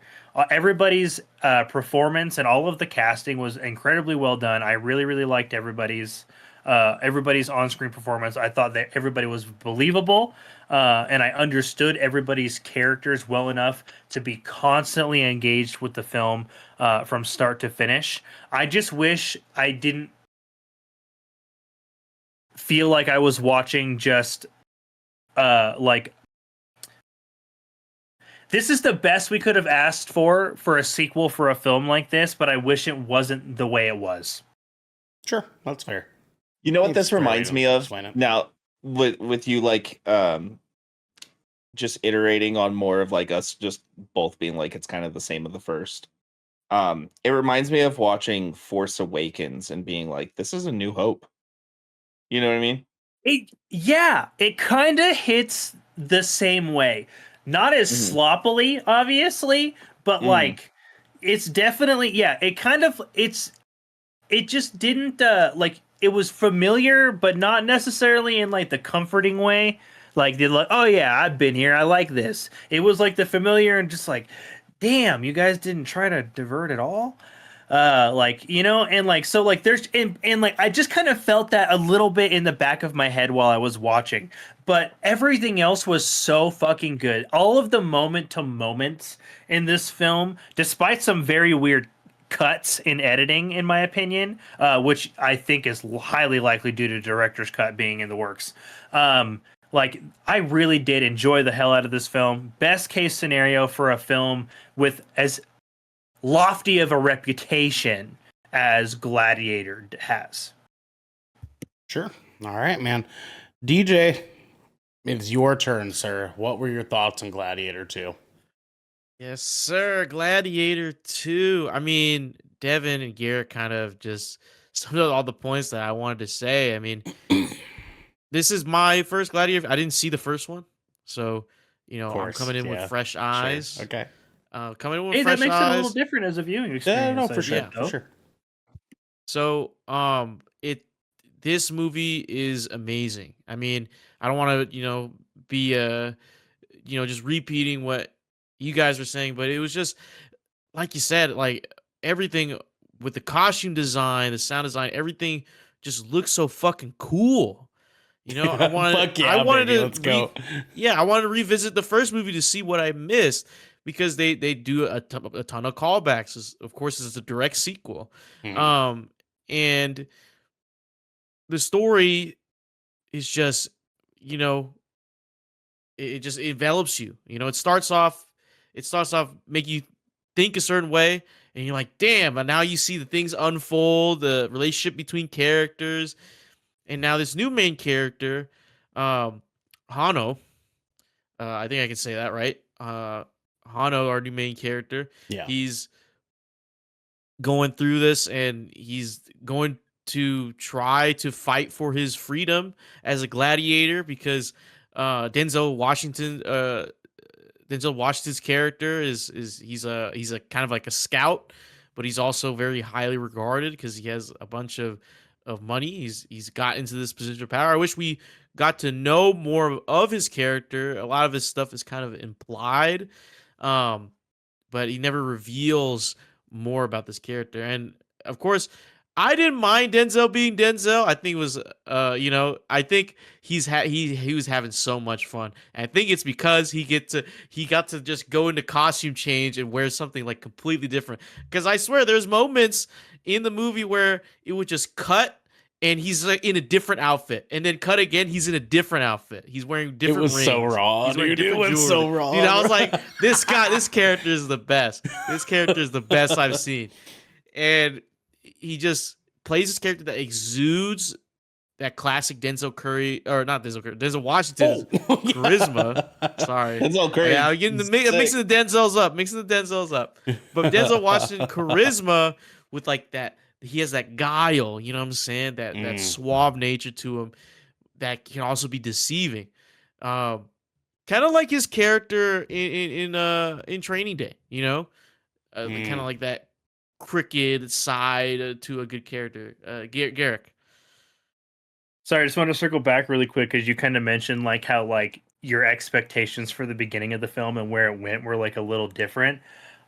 Everybody's performance and all of the casting was incredibly well done. I really, really liked everybody's on-screen performance. I thought that everybody was believable, and I understood everybody's characters well enough to be constantly engaged with the film from start to finish. I just wish I didn't feel like I was watching just like this is the best we could have asked for a sequel for a film like this, but I wish it wasn't the way it was. Sure, that's fair. You know what this reminds me of now with you like just iterating on more of like us just both being like it's kind of the same of the first. It reminds me of watching Force Awakens and being like, this is a New Hope. You know what I mean? It kind of hits the same way. Not as sloppily, obviously, but like it's definitely it just didn't like it was familiar, but not necessarily in like the comforting way. Like they're like, oh yeah, I've been here. I like this. It was like the familiar and just like, damn, you guys didn't try to divert at all. Like, you know, and like so like there's and like I just kind of felt that a little bit in the back of my head while I was watching. But everything else was so fucking good. All of the moment to moments in this film, despite some very weird cuts in editing, in my opinion, which I think is highly likely due to director's cut being in the works. Like I really did enjoy the hell out of this film. Best case scenario for a film with as lofty of a reputation as Gladiator has. Sure. All right, man. DJ, it's your turn, sir. What were your thoughts on Gladiator 2? Yes, sir. Gladiator 2. I mean, Devin and Garrett kind of just summed up all the points that I wanted to say. I mean, this is my first Gladiator. I didn't see the first one. So, you know, I'm coming in with fresh eyes. Sure. Okay. Coming in with fresh eyes. That makes it a little different as a viewing experience. Yeah, no, for sure. For sure. So, this movie is amazing. I mean, I don't want to, you know, be just repeating what you guys were saying, but it was just like you said, like everything with the costume design, the sound design, everything just looks so fucking cool. You know, I wanted to let's go. I wanted to revisit the first movie to see what I missed because they do a ton of callbacks. Of course, it's a direct sequel. And the story is just, you know, it just envelops you. You know, it starts off making you think a certain way, and you're like, damn, and now you see the things unfold, the relationship between characters, and now this new main character, Hano, I think I can say that right. Hano, our new main character, he's going through this, and he's going to try to fight for his freedom as a gladiator because Denzel Washington's character is he's a kind of like a scout, but he's also very highly regarded because he has a bunch of money. He's got into this position of power. I wish we got to know more of his character. A lot of his stuff is kind of implied, but he never reveals more about this character. And of course, I didn't mind Denzel being Denzel. I think it was, I think he was having so much fun. And I think it's because he got to just go into costume change and wear something like completely different. Because I swear, there's moments in the movie where it would just cut and he's like in a different outfit, and then cut again, he's in a different outfit. He's wearing different rings. So raw, He's wearing dude. It different was jewelry. so raw. Dude, I was like, this character is the best. This character is the best I've seen, and he just plays this character that exudes that classic Denzel Washington charisma. Sorry, Denzel Curry. Yeah, I'm mixing the Denzels up. But Denzel Washington charisma with like that. He has that guile. You know what I'm saying? That suave nature to him that can also be deceiving. Kind of like his character in Training Day. You know, kind of like that crooked side to a good character. Garrick. Sorry, I just want to circle back really quick because you kind of mentioned like how like your expectations for the beginning of the film and where it went were like a little different.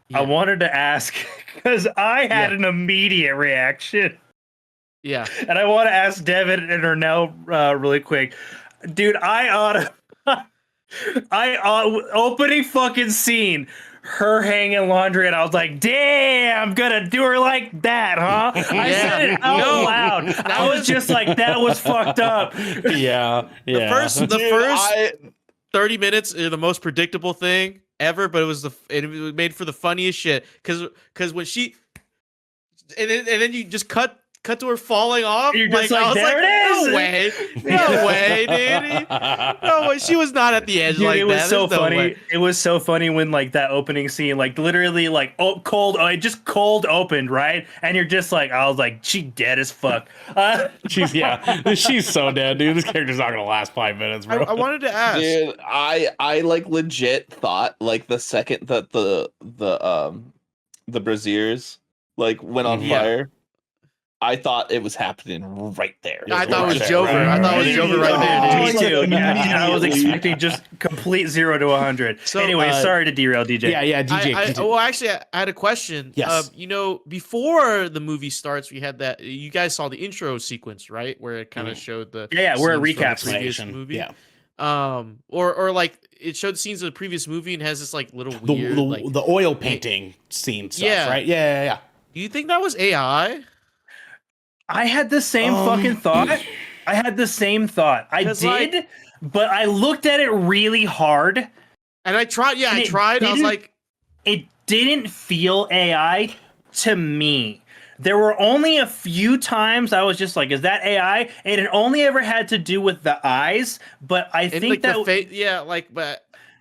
Yeah. I wanted to ask because I had an immediate reaction. Yeah. And I want to ask Devin and Ernell really quick. Dude, opening fucking scene, her hanging laundry, and I was like, damn, I'm gonna do her like that, huh? I said it out loud. I was just like, that was fucked up. Yeah. The first 30 minutes are the most predictable thing ever, but it was made for the funniest shit. Cause when she and then you just cut to her falling off. You're just like, there it is. No way, dude. No way. She was not at the edge, dude, like that. It was so funny. Way. It was so funny when like that opening scene, like literally like it just cold opened, right? And you're just like, I was like, she dead as fuck. She's so dead, dude. This character's not gonna last 5 minutes, bro. I wanted to ask, dude. I like legit thought like the second that the braziers like went on fire. I thought it was happening right there. I thought it was Joker. I thought it was Joker right there. Me too. Yeah, I was expecting just complete 0 to 100. So, anyway, sorry to derail, DJ. Yeah, DJ. Well, actually, I had a question. Yes. Before the movie starts, we had that. You guys saw the intro sequence, right, where it kind of showed the we're a recap previous movie. Yeah. Or like it showed scenes of the previous movie and has this like little weird the oil painting scene stuff, right? Yeah. Do you think that was AI? I had the same fucking thought. I had the same thought. I did, but I looked at it really hard. And I tried. Yeah, I tried. I was like, it didn't feel AI to me. There were only a few times I was just like, is that AI? And it only ever had to do with the eyes. But I think that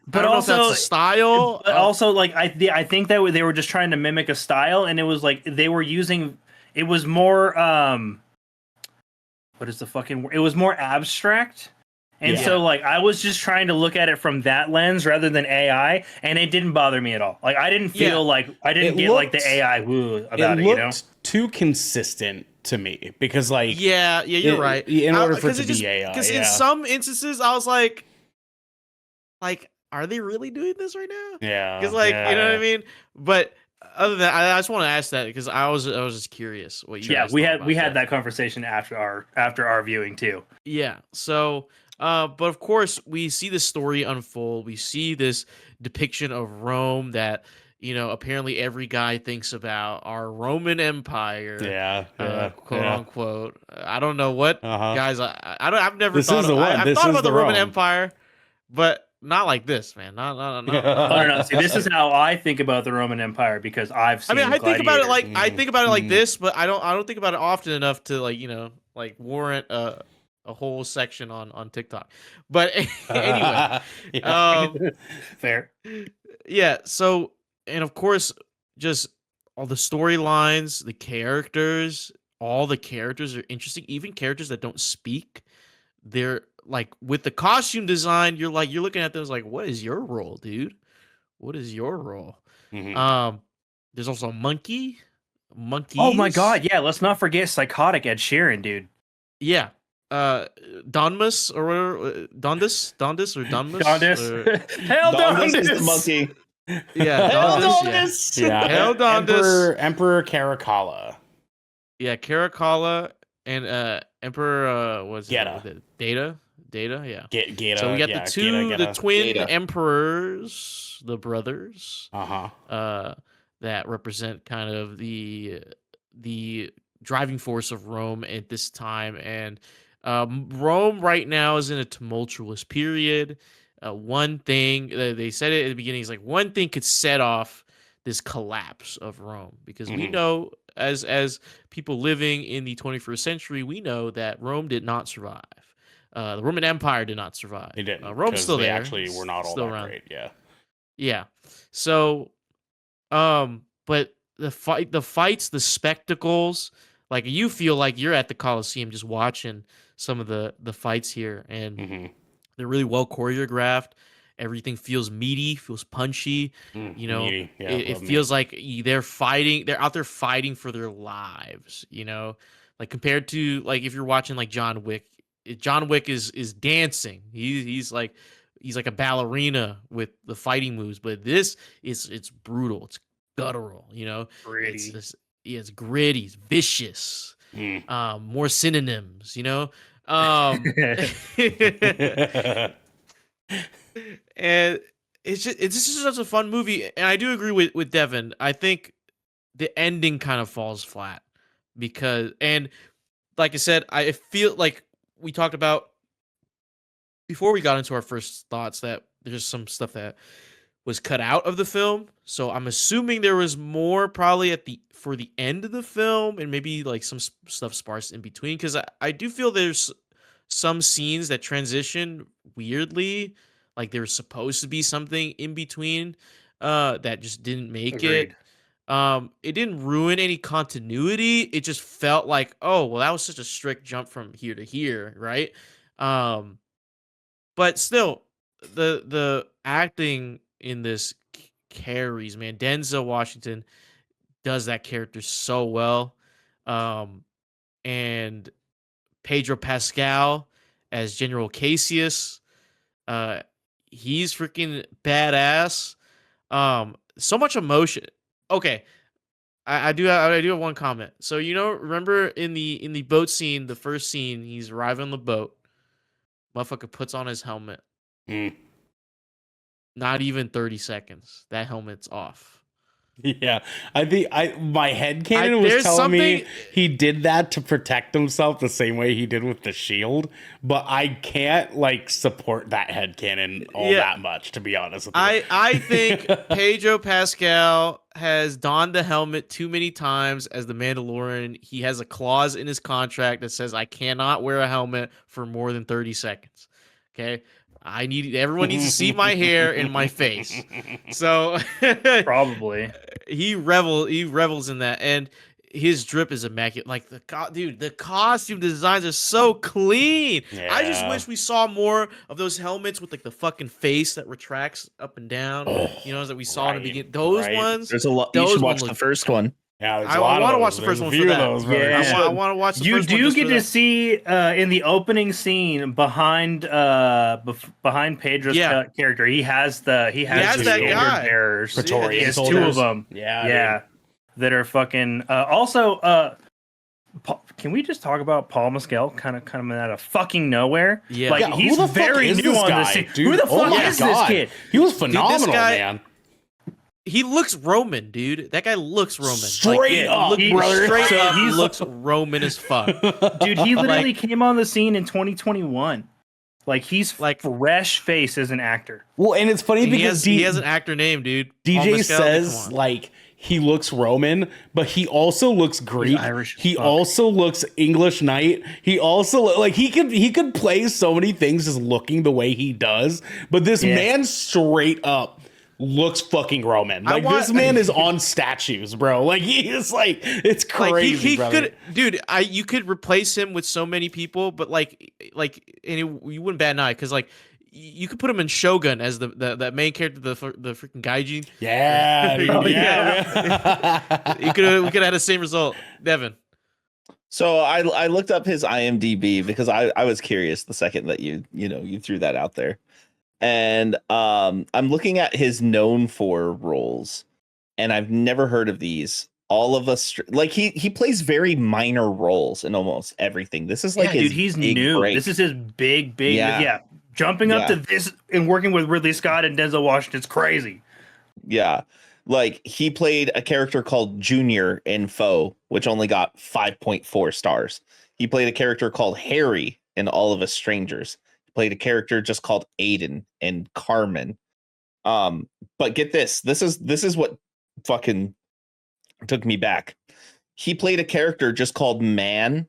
but also that's a style. But also, like I think that they were just trying to mimic a style, and it was like they were using. It was more what is the fucking word? It was more abstract. And so like I was just trying to look at it from that lens rather than AI, and it didn't bother me at all. Like I didn't feel like I didn't get like the AI woo about it, you know? Too consistent to me because like you're right. In order for it to be AI. Because in some instances I was like are they really doing this right now? Yeah. Because you know what I mean? But other than that, I just want to ask that because I was just curious what you guys we had that conversation after our viewing too. Yeah. So but of course we see the story unfold. We see this depiction of Rome that apparently every guy thinks about, our Roman Empire. Quote unquote. I don't know what guys. I've never thought of. I've thought about the Roman Empire, but not like this, man. No. No. See, this is how I think about the Roman Empire because I've seen. I think about it like this, but I don't think about it often enough to warrant a whole section on TikTok. But anyway, fair. Yeah. So, and of course, just all the storylines, the characters, all the characters are interesting. Even characters that don't speak, they're like with the costume design. You're looking at them like, what is your role, dude? What is your role? Mm-hmm. There's also a monkey. Monkeys. Oh my god, yeah. Let's not forget psychotic Ed Sheeran, dude. Yeah. Donmus or whatever. Dondus or Donmus. Hell, Dondus is the monkey. Yeah, Hell, Dondus. Yeah. Hell, Dondus. Emperor Caracalla. Yeah, Caracalla and Emperor was Geta. it Data? Data, yeah. Geta, So we got yeah, the Geta. twin Geta. emperors, the brothers, Uh-huh. that represent kind of the driving force of Rome at this time. And Rome right now is in a tumultuous period. One thing they said it at the beginning is like one thing could set off this collapse of Rome, because we know as people living in the 21st century, we know that Rome did not survive. The Roman Empire did not survive. They didn't. Rome's still they there. actually were not all still that around. great. Yeah. Yeah. So, but the fights, the spectacles, like you feel like you're at the Colosseum just watching some of the fights here, and they're really well choreographed. Everything feels meaty, feels punchy. Meaty. Yeah, It feels like they're fighting. They're out there fighting for their lives. Like compared to like if you're watching like John Wick. John Wick is dancing. He's like a ballerina with the fighting moves, but this it's brutal. It's guttural. Gritty. It's gritty. It's vicious. More synonyms. And it's just such a fun movie, and I do agree with Devin. I think the ending kind of falls flat because, and like I said, I feel like we talked about before we got into our first thoughts that there's some stuff that was cut out of the film. So I'm assuming there was more probably for the end of the film, and maybe like some stuff sparse in between, because I do feel there's some scenes that transition weirdly, like there was supposed to be something in between that just didn't make Agreed. it. It didn't ruin any continuity. It just felt like, oh, well, that was such a strict jump from here to here, right? But still, the acting in this carries, man. Denzel Washington does that character so well. And Pedro Pascal as General Cassius, he's freaking badass. So much emotion. Okay, I do have one comment. So remember in the boat scene, the first scene, he's arriving on the boat. Motherfucker puts on his helmet. Not even 30 seconds. That helmet's off. Yeah, I think my headcanon was telling me he did that to protect himself the same way he did with the shield, but I can't like support that headcanon all that much, to be honest with you. I think Pedro Pascal has donned the helmet too many times as the Mandalorian. He has a clause in his contract that says I cannot wear a helmet for more than 30 seconds. Okay. Everyone needs to see my hair and my face. So probably he revels in that, and his drip is immaculate. Like the costume designs are so clean. Yeah. I just wish we saw more of those helmets with like the fucking face that retracts up and down. That we saw in the beginning. Those ones. There's a lot. You should watch the first one. Yeah, I want to watch the first one for that. Yeah. I want to watch the first one. You do get to see in the opening scene behind Pedro's character. He has that guy. Bearers. Praetorian he has soldiers. 2 of them. Yeah. That are fucking. Also, can we just talk about Paul Mescal kind of out of fucking nowhere? Yeah, like he's very new on this scene. Who the fuck is this kid? He was phenomenal, man. He looks Roman, dude. That guy looks Roman. Straight up, brother. He looks Roman as fuck. Dude, he literally came on the scene in 2021. Like, he's like fresh face as an actor. Well, and it's funny because he has an actor name, dude. DJ says, like, he looks Roman, but he also looks Greek. He's Irish. He also looks English Knight. He also like he could play so many things just looking the way he does. But this man straight up looks fucking Roman. Like this man is on statues, bro. Like he is like it's crazy. Like he brother. could, dude. You could replace him with so many people, but you wouldn't bat an eye because like you could put him in Shogun as the main character, the freaking Gaijin. Yeah, dude, we could have had the same result, Devin. So I looked up his IMDb because I was curious the second that you threw that out there. And I'm looking at his known for roles, and I've never heard of these. all of us like he plays very minor roles in almost everything. This is like his dude, he's big new. break. This is his big jumping up to this and working with Ridley Scott and Denzel Washington's crazy. Yeah. Like he played a character called Junior in Foe, which only got 5.4 stars. He played a character called Harry in All of Us Strangers. He played a character just called Aiden in Carmen. But get this. This is what fucking took me back. He played a character just called Man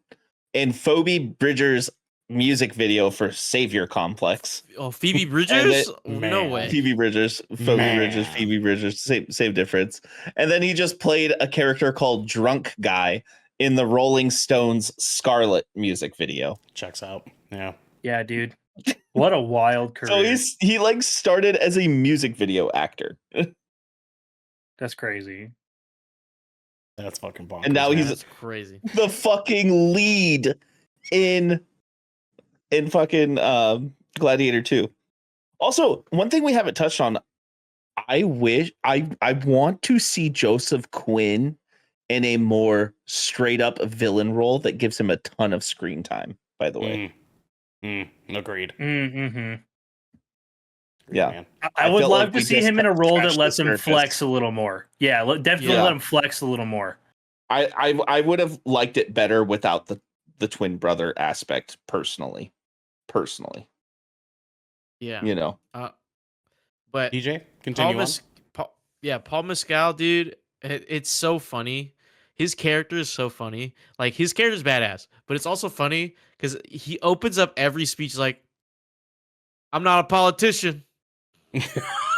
in Phoebe Bridgers' music video for Savior Complex. Oh, Phoebe Bridgers? No way. Phoebe Bridgers, Phoebe Bridgers, same difference. And then he just played a character called Drunk Guy in the Rolling Stones Scarlet music video. Checks out. Yeah. Yeah, dude. What a wild career. So he like started as a music video actor. That's crazy. That's fucking bonkers. And now That's crazy. The fucking lead in fucking Gladiator 2. Also, one thing we haven't touched on, I want to see Joseph Quinn in a more straight up villain role that gives him a ton of screen time, by the way. Agreed. Mm-hmm. Yeah. Man. I would love like to we see just him in a role that scratched lets the him surface. flex a little more. Yeah, definitely Yeah. let him flex a little more. I would have liked it better without the twin brother aspect personally. Yeah. You know. But DJ, continue on. Paul Mescal, dude, it's so funny. His character is so funny. Like, his character's badass, but it's also funny because he opens up every speech like, I'm not a politician.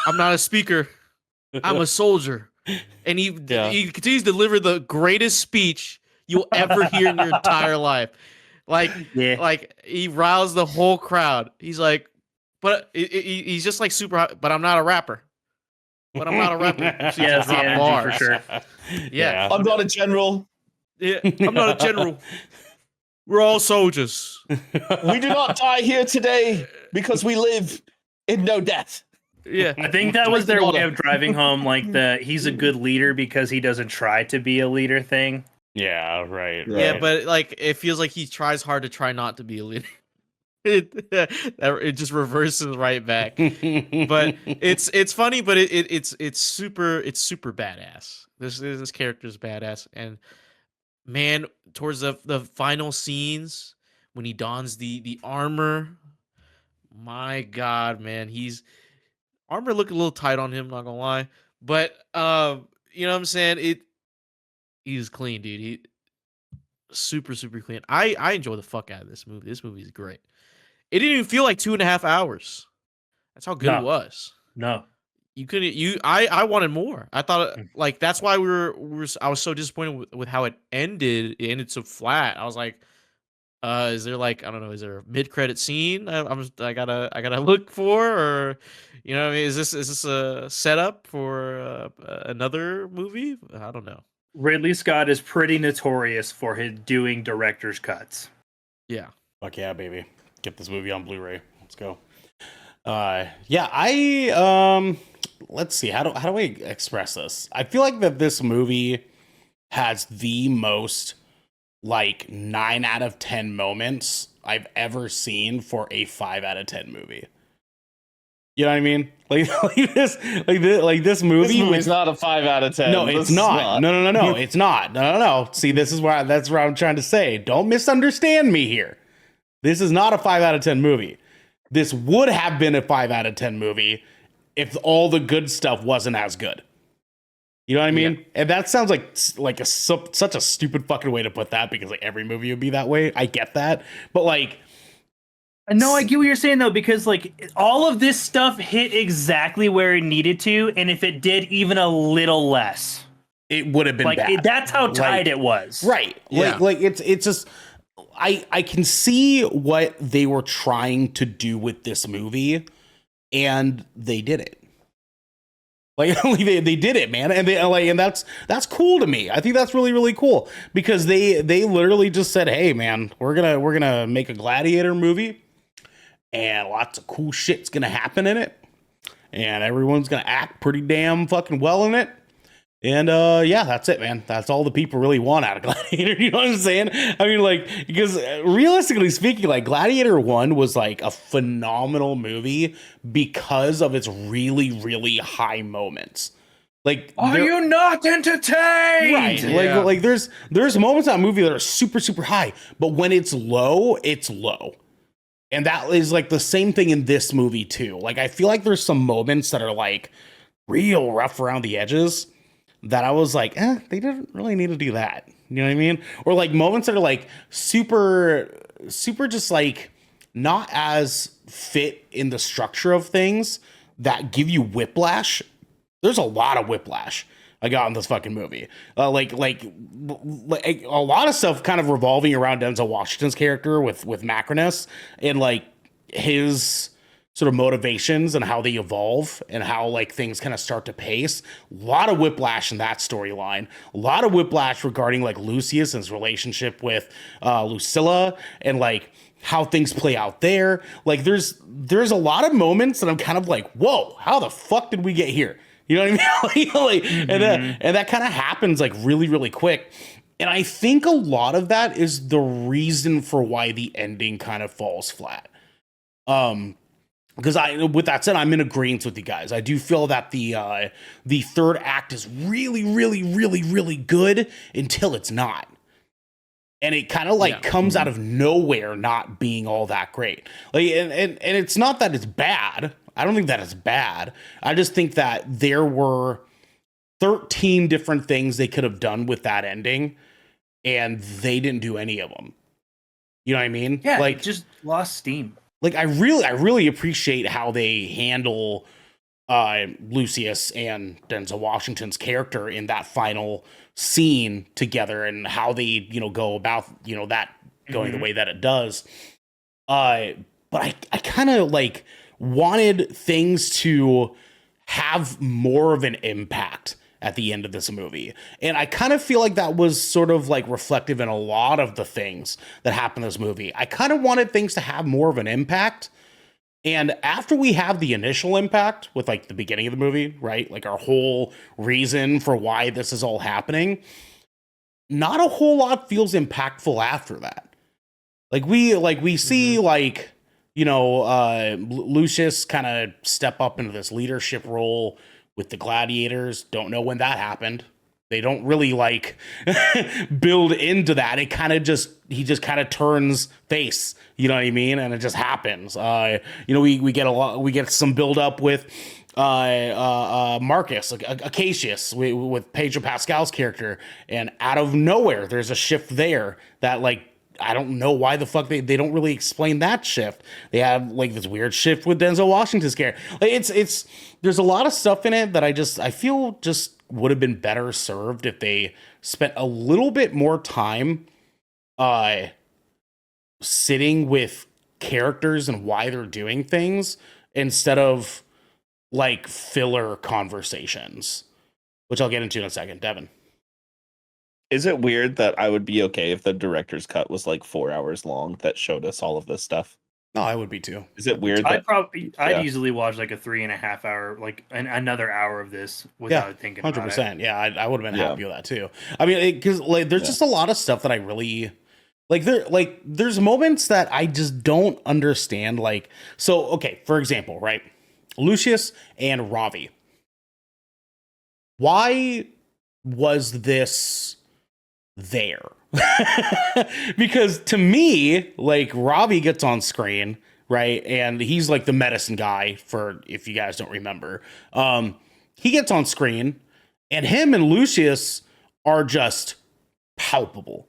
I'm not a speaker. I'm a soldier. And he continues to deliver the greatest speech you'll ever hear in your entire life. Like he riles the whole crowd. He's like, but he's just like super, but I'm not a rapper. But I'm not a rapper. Yeah, that's the energy for sure. Yeah. I'm not a general. Yeah, I'm not a general. We're all soldiers. We do not die here today because we live in no death. Yeah. I think that was their way of driving home like he's a good leader because he doesn't try to be a leader thing. Yeah, right. Yeah, but like it feels like he tries hard to try not to be a leader. It just reverses right back. But it's funny, but it's super badass. This character is badass, and man, towards the final scenes when he dons the armor, my God, man, armor look a little tight on him, not gonna lie, but you know what I'm saying? He's clean, dude. He super clean. I enjoy the fuck out of this movie. This movie is great. It didn't even feel like 2.5 hours. That's how good it was. No. I wanted more. I thought like that's why I was so disappointed with how it ended. It ended so flat. I was like, is there like, I don't know, is there a mid-credit scene I gotta look for, or you know, is this a setup for another movie? I don't know. Ridley Scott is pretty notorious for his doing director's cuts. Yeah. Fuck yeah, baby. Get this movie on Blu-ray. Let's go. I let's see. How do I express this? I feel like that this movie has the most like 9 out of 10 moments I've ever seen for a 5 out of 10 movie. You know what I mean? Like this movie It's not a 5 out of 10. No, it's not. No, it's not. No. See, that's what I'm trying to say. Don't misunderstand me here. This is not a 5 out of 10 movie. This would have been a 5 out of 10 movie if all the good stuff wasn't as good. You know what I mean? Yeah. And that sounds like such a stupid fucking way to put that, because like every movie would be that way. I get that. But like, no, I get what you're saying though, because like all of this stuff hit exactly where it needed to, and if it did even a little less, it would have been like bad. That's how tight it was. Right. Yeah. Like it's just I can see what they were trying to do with this movie, and they did it. Like they did it, man, and that's cool to me. I think that's really, really cool, because they literally just said, "Hey, man, we're gonna make a Gladiator movie, and lots of cool shit's gonna happen in it, and everyone's gonna act pretty damn fucking well in it, And yeah, that's it, man. That's all the people really want out of Gladiator. You know what I'm saying? I mean, like, because realistically speaking, like Gladiator 1 was like a phenomenal movie because of its really, really high moments. Like, are you not entertained? Right. Yeah. Like there's moments in that movie that are super, super high, but when it's low, it's low. And that is like the same thing in this movie too. Like I feel like there's some moments that are like real rough around the edges that I was like, they didn't really need to do that. You know what I mean? Or like moments that are like super, super just like not as fit in the structure of things that give you whiplash. There's a lot of whiplash I got in this fucking movie. Like a lot of stuff kind of revolving around Denzel Washington's character with Macronus and like his sort of motivations and how they evolve and how like things kind of start to pace. A lot of whiplash in that storyline. A lot of whiplash regarding like Lucius and his relationship with Lucilla and like how things play out there. Like there's a lot of moments that I'm kind of like, whoa, how the fuck did we get here? You know what I mean? Like, and that kind of happens like really, really quick. And I think a lot of that is the reason for why the ending kind of falls flat. Because with that said, I'm in agreement with you guys. I do feel that the third act is really, really, really, really good until it's not. And it kind of like comes out of nowhere not being all that great. Like, and it's not that it's bad. I don't think that it's bad. I just think that there were 13 different things they could have done with that ending, and they didn't do any of them. You know what I mean? Yeah, like it just lost steam. Like I really appreciate how they handle Lucius and Denzel Washington's character in that final scene together and how they, go about, that going the way that it does. But I kind of like wanted things to have more of an impact at the end of this movie. And I kind of feel like that was sort of like reflective in a lot of the things that happened in this movie. I kind of wanted things to have more of an impact. And after we have the initial impact with like the beginning of the movie, right? Like our whole reason for why this is all happening, not a whole lot feels impactful after that. Like we see like, Lucius kind of step up into this leadership role with the Gladiators. Don't know when that happened. They don't really like build into that. It kind of he just kind of turns face, you know what I mean? And it just happens. We get some build up with Marcus, like Acacius with Pedro Pascal's character. And out of nowhere, there's a shift there that like, I don't know why the fuck they don't really explain that shift. They have like this weird shift with Denzel Washington's character. Like it's there's a lot of stuff in it that I feel just would have been better served if they spent a little bit more time sitting with characters and why they're doing things instead of like filler conversations, which I'll get into in a second. Devin. Is it weird that I would be okay if the director's cut was like 4 hours long that showed us all of this stuff? No, I would be too. Is it weird? I'd easily watch like a 3.5 hour, like another hour of this without thinking 100%. About it. Yeah, I would have been happy with that too. I mean, because like there's just a lot of stuff that I really like. There's moments that I just don't understand. Like, so okay, for example, right, Lucius and Ravi. Why was this there? Because to me, like Ravi gets on screen, right, and he's like the medicine guy, for if you guys don't remember. He gets on screen and him and Lucius are just palpable.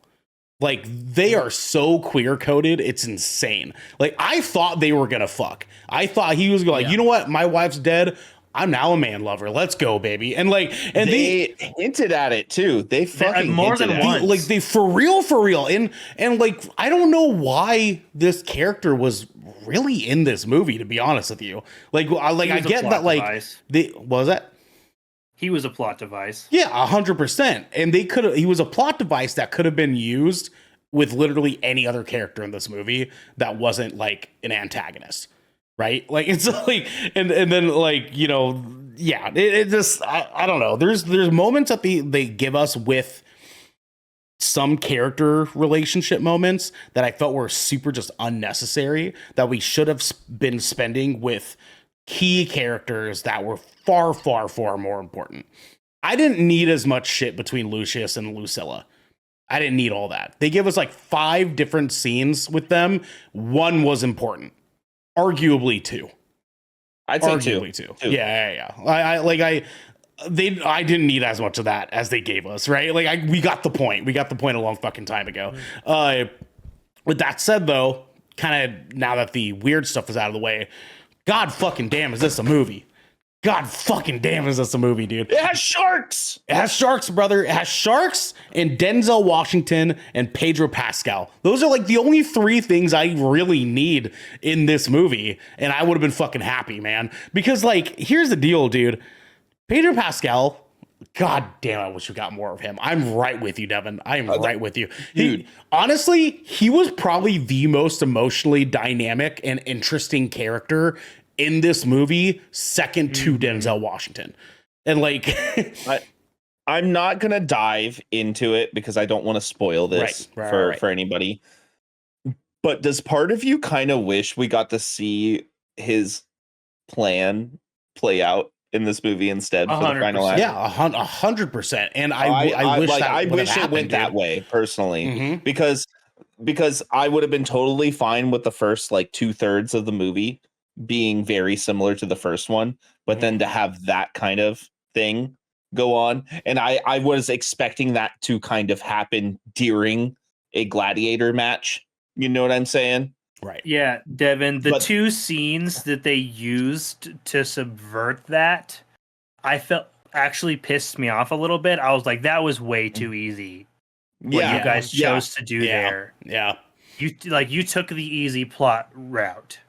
Like they are so queer coded, it's insane. Like I thought they were gonna fuck. I thought he was like, you know what, my wife's dead, I'm now a man lover. Let's go, baby. And like, and they hinted at it too. They fucking more than once. Like they for real. And like, I don't know why this character was really in this movie, to be honest with you. Like I get that like what was that? He was a plot device. Yeah, 100%. And he was a plot device that could have been used with literally any other character in this movie that wasn't like an antagonist. right? Like it's like, and then like, you know, yeah, it just I don't know. There's moments that they give us with some character relationship moments that I felt were super just unnecessary, that we should have been spending with key characters that were far, far, far more important. I didn't need as much shit between Lucius and Lucilla. I didn't need all that. They give us like 5 different scenes with them. One was important. Arguably 2. I'd say Arguably 2. Yeah. I didn't need as much of that as they gave us, right? Like we got the point. We got the point a long fucking time ago. With that said, though, kind of now that the weird stuff is out of the way, God fucking damn, is this a movie? God fucking damn, is this a movie, dude? It has sharks. It has sharks, brother. It has sharks and Denzel Washington and Pedro Pascal. Those are like the only 3 things I really need in this movie, and I would have been fucking happy, man. Because like, here's the deal, dude. Pedro Pascal, God damn, I wish we got more of him. I'm right with you, Devin. I am right with you. Dude, honestly, he was probably the most emotionally dynamic and interesting character in this movie, second to Denzel Washington. And like I'm not gonna dive into it because I don't want to spoil this for anybody. But does part of you kind of wish we got to see his plan play out in this movie instead for the final act? Yeah, 100%. And I wish I wish it went that way personally, because I would have been totally fine with the first like 2/3 of the movie being very similar to the first one, but then to have that kind of thing go on, and I was expecting that to kind of happen during a gladiator match. You know what I'm saying? Right. Yeah, Devin, the 2 scenes that they used to subvert that, I felt actually pissed me off a little bit. I was like, that was way too easy. What you guys chose to do there. Yeah. You took the easy plot route.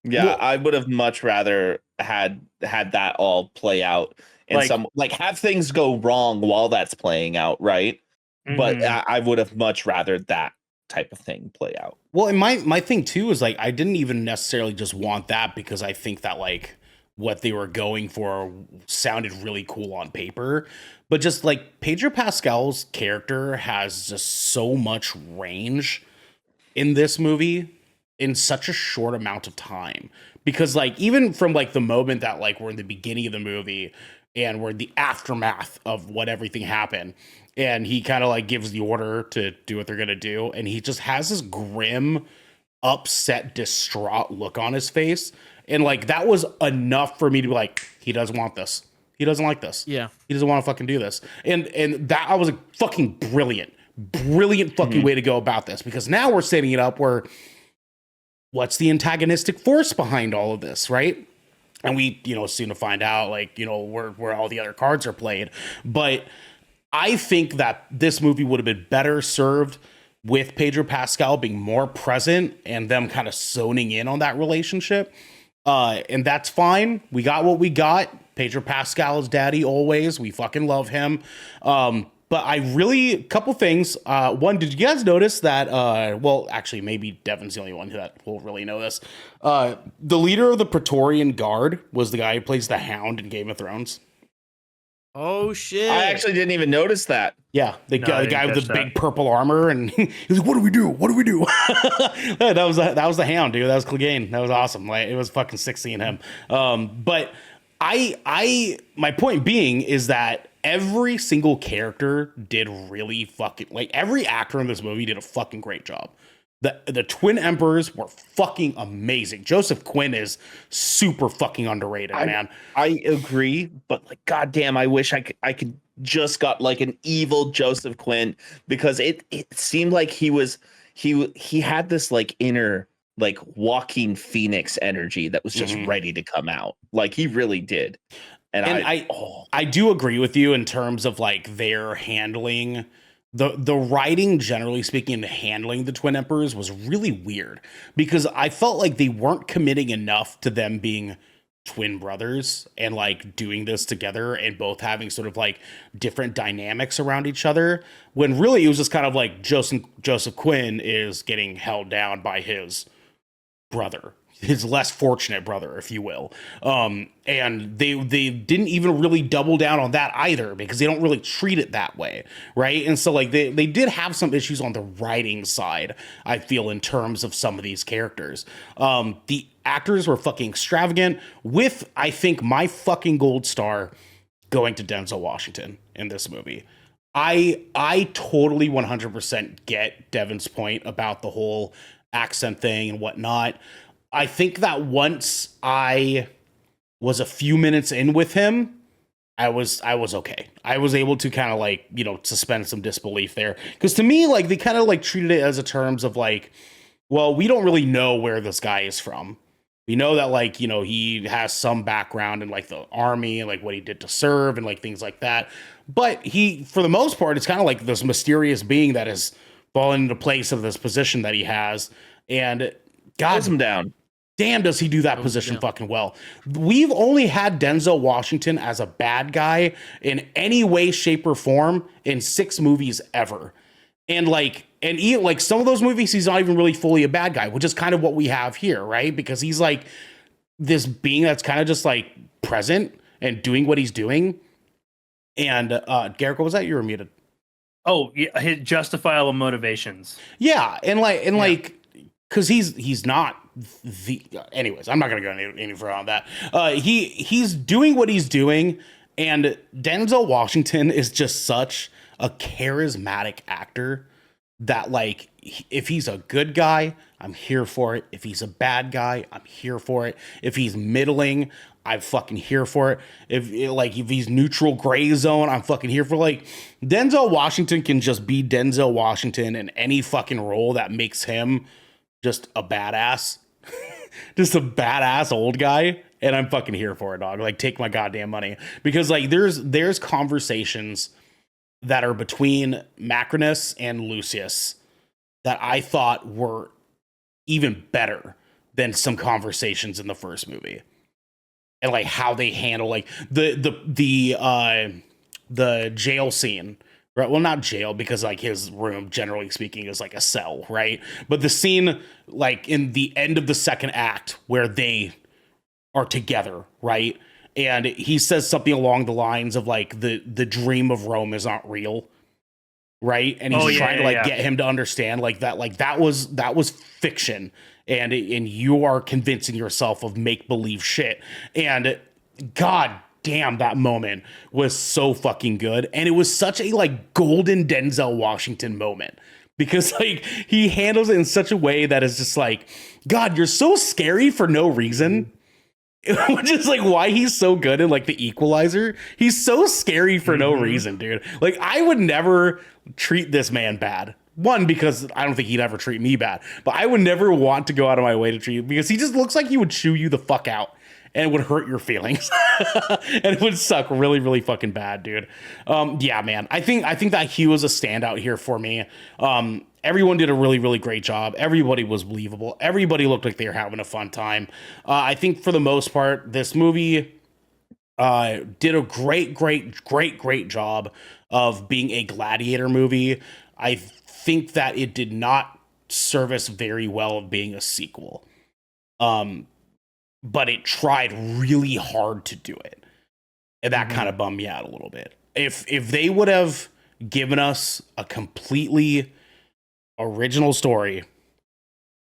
Yeah, well, I would have much rather had that all play out and have things go wrong while that's playing out, right? But I would have much rather that type of thing play out. Well, and my thing too is like I didn't even necessarily just want that, because I think that like what they were going for sounded really cool on paper, but just like Pedro Pascal's character has just so much range in this movie in such a short amount of time, because like even from like the moment that like we're in the beginning of the movie and we're in the aftermath of what everything happened, and he kind of like gives the order to do what they're gonna do, and he just has this grim, upset, distraught look on his face, and like that was enough for me to be like, he doesn't want this, he doesn't like this, yeah, he doesn't want to fucking do this, and that I was like, fucking brilliant fucking way to go about this, because now we're setting it up where what's the antagonistic force behind all of this, right? And we, soon to find out, like, where all the other cards are played. But I think that this movie would have been better served with Pedro Pascal being more present and them kind of zoning in on that relationship. And that's fine. We got what we got. Pedro Pascal is daddy always. We fucking love him. But a couple things. One, did you guys notice that, well, actually, maybe Devin's the only one that will really know this. The leader of the Praetorian Guard was the guy who plays the Hound in Game of Thrones. Oh, shit. I actually didn't even notice that. Yeah, the guy with the big purple armor, and he's like, what do we do? What do we do? that was the Hound, dude. That was Clegane. That was awesome. Like, it was fucking sick seeing him. But my point being is that every single character did really fucking, like, every actor in this movie did a fucking great job. The Twin Emperors were fucking amazing. Joseph Quinn is super fucking underrated, man. I agree, but like, goddamn, I wish I could just got like an evil Joseph Quinn, because it seemed like he had this like inner like Joaquin Phoenix energy that was just ready to come out. Like he really did. And I do agree with you in terms of like their handling. The writing, generally speaking, and handling the Twin Emperors was really weird, because I felt like they weren't committing enough to them being twin brothers and like doing this together and both having sort of like different dynamics around each other, when really it was just kind of like Joseph Quinn is getting held down by his brother. his less fortunate brother, if you will. And they didn't even really double down on that either, because they don't really treat it that way, right? And so like they did have some issues on the writing side, I feel, in terms of some of these characters. The actors were fucking extravagant, with, I think, my fucking gold star going to Denzel Washington in this movie. I totally 100% get Devin's point about the whole accent thing and whatnot. I think that once I was a few minutes in with him, I was okay. I was able to kind of like, you know, suspend some disbelief there. Because to me, like, they kind of like treated it as a terms of like, well, we don't really know where this guy is from. We know that, like, you know, he has some background in like the army and like what he did to serve and like things like that. But he, for the most part, it's kind of like this mysterious being that has fallen into place of this position that he has. And God, holds him down. Damn, does he do that position fucking well. We've only had Denzel Washington as a bad guy in any way, shape, or form in 6 movies ever. And like, and he, like, some of those movies, he's not even really fully a bad guy, which is kind of what we have here, right? Because he's like this being that's kind of just like present and doing what he's doing. And Garrick, what was that? You were muted. Oh, yeah, his justifiable motivations. Yeah, and like, because he's not the. Anyways, I'm not gonna go any further on that. He's doing what he's doing, and Denzel Washington is just such a charismatic actor that, like, if he's a good guy, I'm here for it. If he's a bad guy, I'm here for it. If he's middling, I'm fucking here for it. If he's neutral gray zone, I'm fucking here for it. Like, Denzel Washington can just be Denzel Washington in any fucking role that makes him just a badass. Just a badass old guy. And I'm fucking here for it, dog. Like, take my goddamn money. Because like there's conversations that are between Macrinus and Lucius that I thought were even better than some conversations in the first movie. And like how they handle like the jail scene, right? Well, not jail, because like his room, generally speaking, is like a cell, right? But the scene like in the end of the second act where they are together, right? And he says something along the lines of like the dream of Rome is not real, right? And he's trying to get him to understand like that was fiction, and you are convincing yourself of make believe shit. And God damn, that moment was so fucking good, and it was such a like golden Denzel Washington moment, because like he handles it in such a way that is just like, God, you're so scary for no reason. Which is like why he's so good in like The Equalizer. He's so scary for no reason, dude. Like, I would never treat this man bad. One, because I don't think he'd ever treat me bad, but I would never want to go out of my way to treat him, because he just looks like he would chew you the fuck out and it would hurt your feelings. And it would suck really, really fucking bad, dude. Yeah, man. I think that he was a standout here for me. Everyone did a really, really great job. Everybody was believable. Everybody looked like they were having a fun time. I think for the most part, this movie did a great job of being a Gladiator movie. I think that it did not service very well of being a sequel. But it tried really hard to do it. And that kind of bummed me out a little bit. If they would have given us a completely original story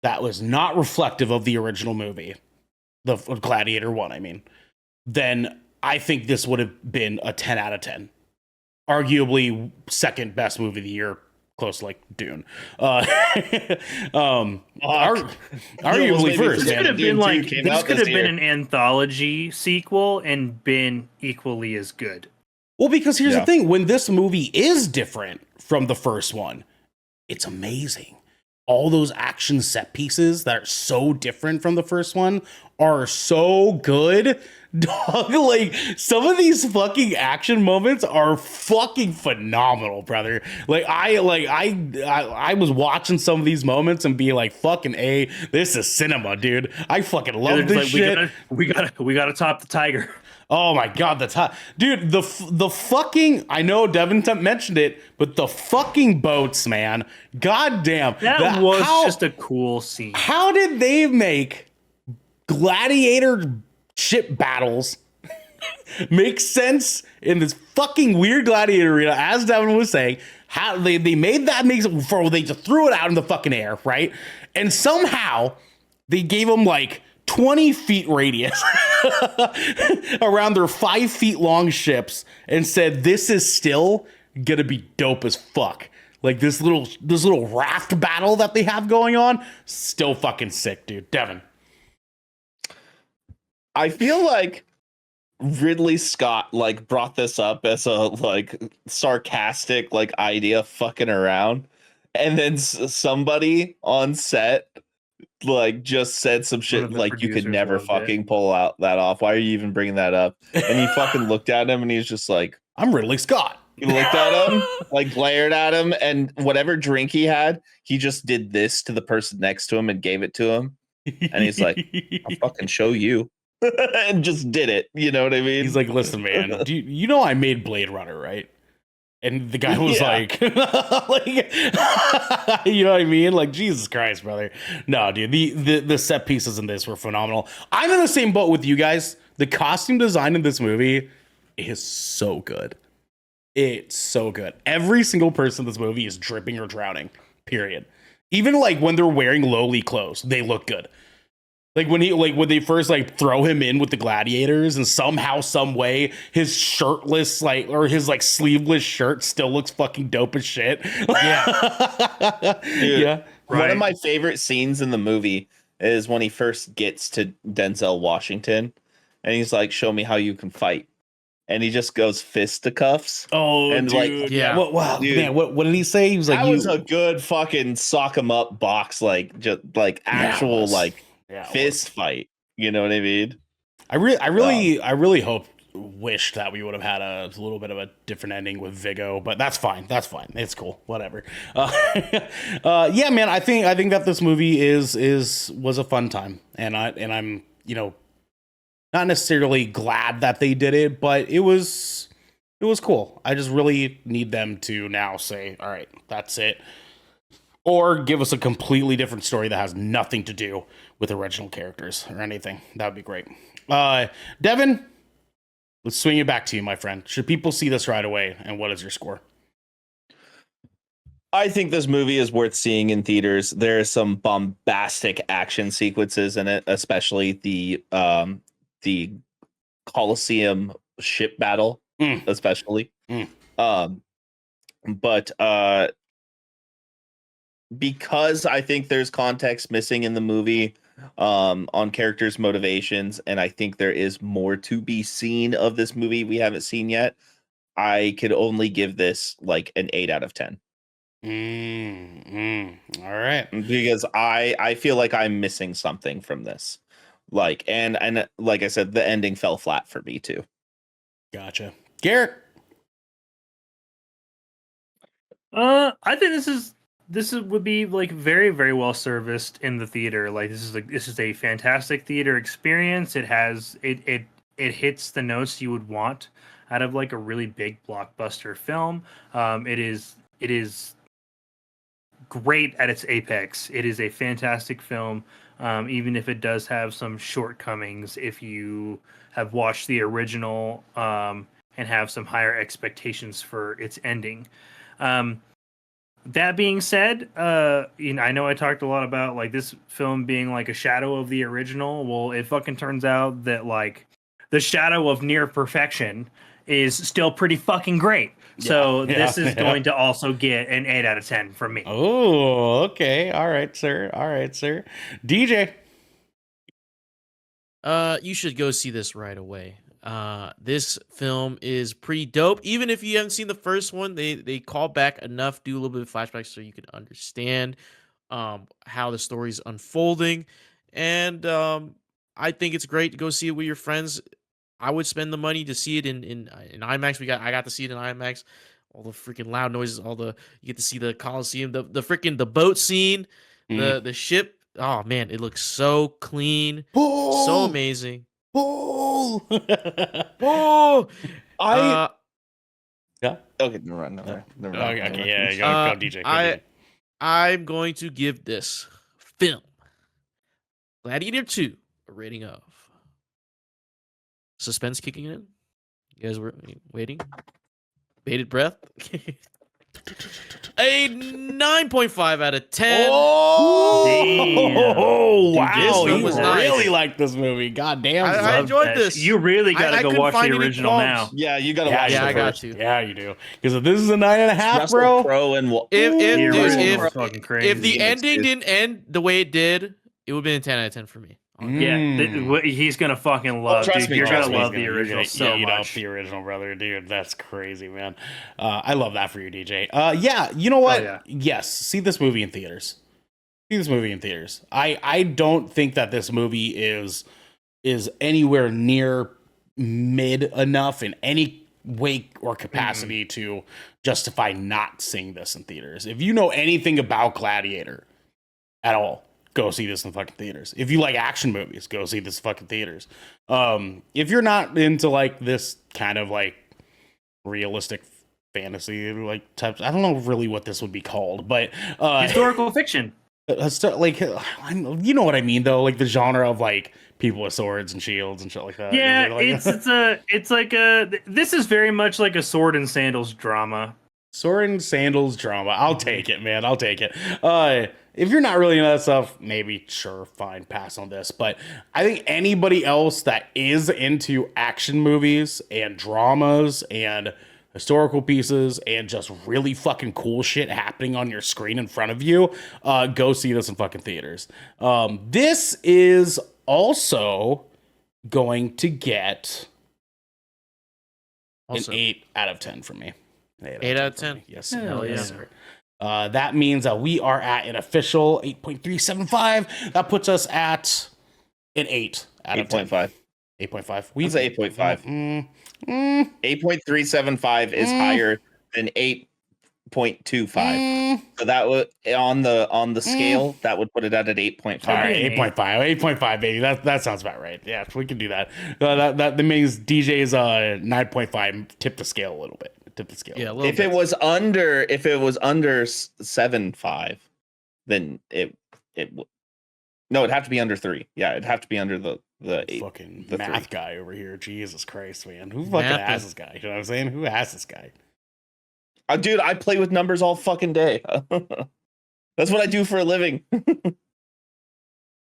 that was not reflective of the original movie, the Gladiator 1, I mean, then I think this would have been a 10 out of 10. Arguably second best movie of the year, close to like Dune. Arguably first. This could have been like, this could have been an anthology sequel and been equally as good. Well, because here's the thing, when this movie is different from the first one, it's amazing. All those action set pieces that are so different from the first one are so good. Dog, like, some of these fucking action moments are fucking phenomenal, brother. Like, I was watching some of these moments and being like, fucking A, this is cinema, dude. I fucking love this shit. We gotta top the tiger. Oh my God, that's hot. Dude, the fucking, I know Devin mentioned it, but the fucking boats, man. God damn. That was just a cool scene. How did they make gladiator ship battles make sense in this fucking weird gladiator arena, as Devin was saying. How they made that makes it for they just threw it out in the fucking air, right? And somehow they gave them like 20 feet radius around their 5 feet long ships and said, this is still gonna be dope as fuck. Like this little raft battle that they have going on, still fucking sick, dude. Devin. I feel like Ridley Scott like brought this up as a like sarcastic like idea fucking around, and then somebody on set like just said some shit like you could never fucking pull out that off. Why are you even bringing that up? And he fucking looked at him and he's just like, I'm Ridley Scott. He looked at him, like glared at him, and whatever drink he had, he just did this to the person next to him and gave it to him. And he's like, I'll fucking show you. And just did it. You know what I mean? He's like, listen, man, you know I made Blade Runner, right? And the guy was like, you know what I mean? Like, Jesus Christ, brother. No, dude, the set pieces in this were phenomenal. I'm in the same boat with you guys. The costume design in this movie is so good. It's so good. Every single person in this movie is dripping or drowning, period. Even like when they're wearing lowly clothes, they look good. Like when they first like throw him in with the gladiators and somehow, some way, his shirtless or his like sleeveless shirt still looks fucking dope as shit. Yeah. Dude, yeah. Right. One of my favorite scenes in the movie is when he first gets to Denzel Washington and he's like, show me how you can fight. And he just goes fisticuffs. Oh, and dude. Like, yeah. Wow, dude. Man, what did he say? He was like, that was a good fucking sock him up box, like just like actual fist fight. You know what I mean? I really wished that we would have had a little bit of a different ending with Viggo, but that's fine. That's fine. It's cool. Whatever. Yeah, man. I think that this movie was a fun time, and I'm not necessarily glad that they did it, but it was cool. I just really need them to now say, all right, that's it. Or give us a completely different story that has nothing to do with original characters or anything. That would be great. Devin, let's swing it back to you, my friend. Should people see this right away? And what is your score? I think this movie is worth seeing in theaters. There are some bombastic action sequences in it, especially the Colosseum ship battle, especially. But because I think there's context missing in the movie on characters' motivations, and I think there is more to be seen of this movie we haven't seen yet, I could only give this like an 8 out of 10. All right. Because I feel like I'm missing something from this. Like, and like I said, the ending fell flat for me too. Gotcha. Garrett. I think this would be like very, very well serviced in the theater. Like this is a fantastic theater experience. It hits the notes you would want out of like a really big blockbuster film. It is great at its apex. It is a fantastic film. Even if it does have some shortcomings, if you have watched the original and have some higher expectations for its ending. That being said, I know I talked a lot about like this film being like a shadow of the original. Well, it fucking turns out that like the shadow of near perfection is still pretty fucking great. So this is going to also get an 8 out of 10 from me. Oh, okay. All right, sir. DJ. You should go see this right away. This film is pretty dope. Even if you haven't seen the first one, they call back enough, do a little bit of flashbacks so you can understand how the story's unfolding. And I think it's great to go see it with your friends. I would spend the money to see it in IMAX. I got to see it in IMAX. All the freaking loud noises, you get to see the Coliseum, the freaking the boat scene, the ship. Oh man, it looks so clean, so amazing. Yeah. Okay, never mind. Okay, yeah, go DJ. I'm going to give this film Gladiator 2 a rating of. Suspense kicking in. You guys were waiting. Bated breath. A 9.5 out of 10. Oh, Damn. wow. This He one was really nice. liked this movie. God damn. I son. enjoyed this. You really got to I go couldn't watch find the any original qualms. now. Yeah, you gotta Yeah, watch yeah, the I got first. to. Yeah, you do. Because if this is a 9.5, Wrestle bro. Crowe and If The dude, original if, was fucking crazy. if the ending didn't end the way it did, it would have been a 10 out of 10 for me. Yeah, he's gonna fucking love. trust Dude, me, you're trust gonna me, love the original so eat up much. the original, brother, dude. That's crazy, man. I love that for you, DJ. Yeah, you know what? yeah. Yes, see this movie in theaters. See this movie in theaters. I don't think that this movie is anywhere near mid enough in any way or capacity to justify not seeing this in theaters. If you know anything about Gladiator at all, go see this in fucking theaters. If you like action movies, go see this in fucking theaters. If you're not into like this kind of like realistic fantasy like types, I don't know really what this would be called, but Historical fiction. like you know what I mean though, like the genre of like people with swords and shields and shit like that. Yeah, Like, it's like a. This is very much like a sword and sandals drama. sword and sandals drama. I'll take it, man. I'll take it. If you're not really into that stuff, maybe sure, fine, pass on this. But I think anybody else that is into action movies and dramas and historical pieces and just really fucking cool shit happening on your screen in front of you, go see this in fucking theaters. This is also going to get Also, an 8 out of 10 from me. 8 out of 10. for me. Yes, Hell yeah. yes, sir. That means that we are at an official 8.375. That puts us at an 8 out of 10. 8.5. 8.5. We say 8.5. 8.375 is higher than 8.25. So that would on the scale that would put it at an 8.5. All right, 8.5. 8.5, baby. That sounds about right. Yeah, we can do that. That means DJ's 9.5 tip the scale a little bit. Tip the scale. Yeah, a little If bit. it was under 7.5, then it would. No, it'd have to be under 3. Yeah, it'd have to be under the 8. Fucking the math 3. guy over here. Jesus Christ, man. Who fucking Math asked is- this guy? You know what I'm saying? Who asked this guy? Dude, I play with numbers all fucking day. That's what I do for a living.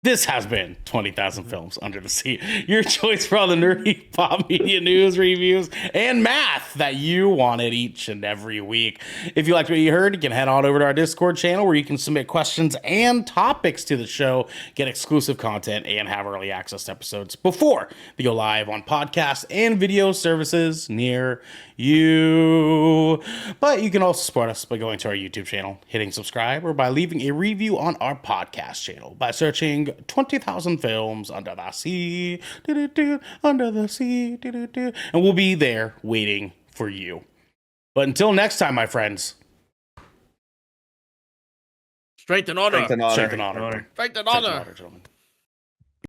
This has been 20,000 Films Under the Sea, your choice for all the nerdy pop media news, reviews, and math that you wanted each and every week. If you liked what you heard, you can head on over to our Discord channel where you can submit questions and topics to the show, get exclusive content, and have early access to episodes before they go live on podcasts and video services near you. But you can also support us by going to our YouTube channel, hitting subscribe, or by leaving a review on our podcast channel by searching 20,000 Films Under the Sea, under the sea, and we'll be there waiting for you. But until next time, my friends, Strength and honor. Strength and honor. strength and honor. Strength and Strength and honor. honor, gentlemen.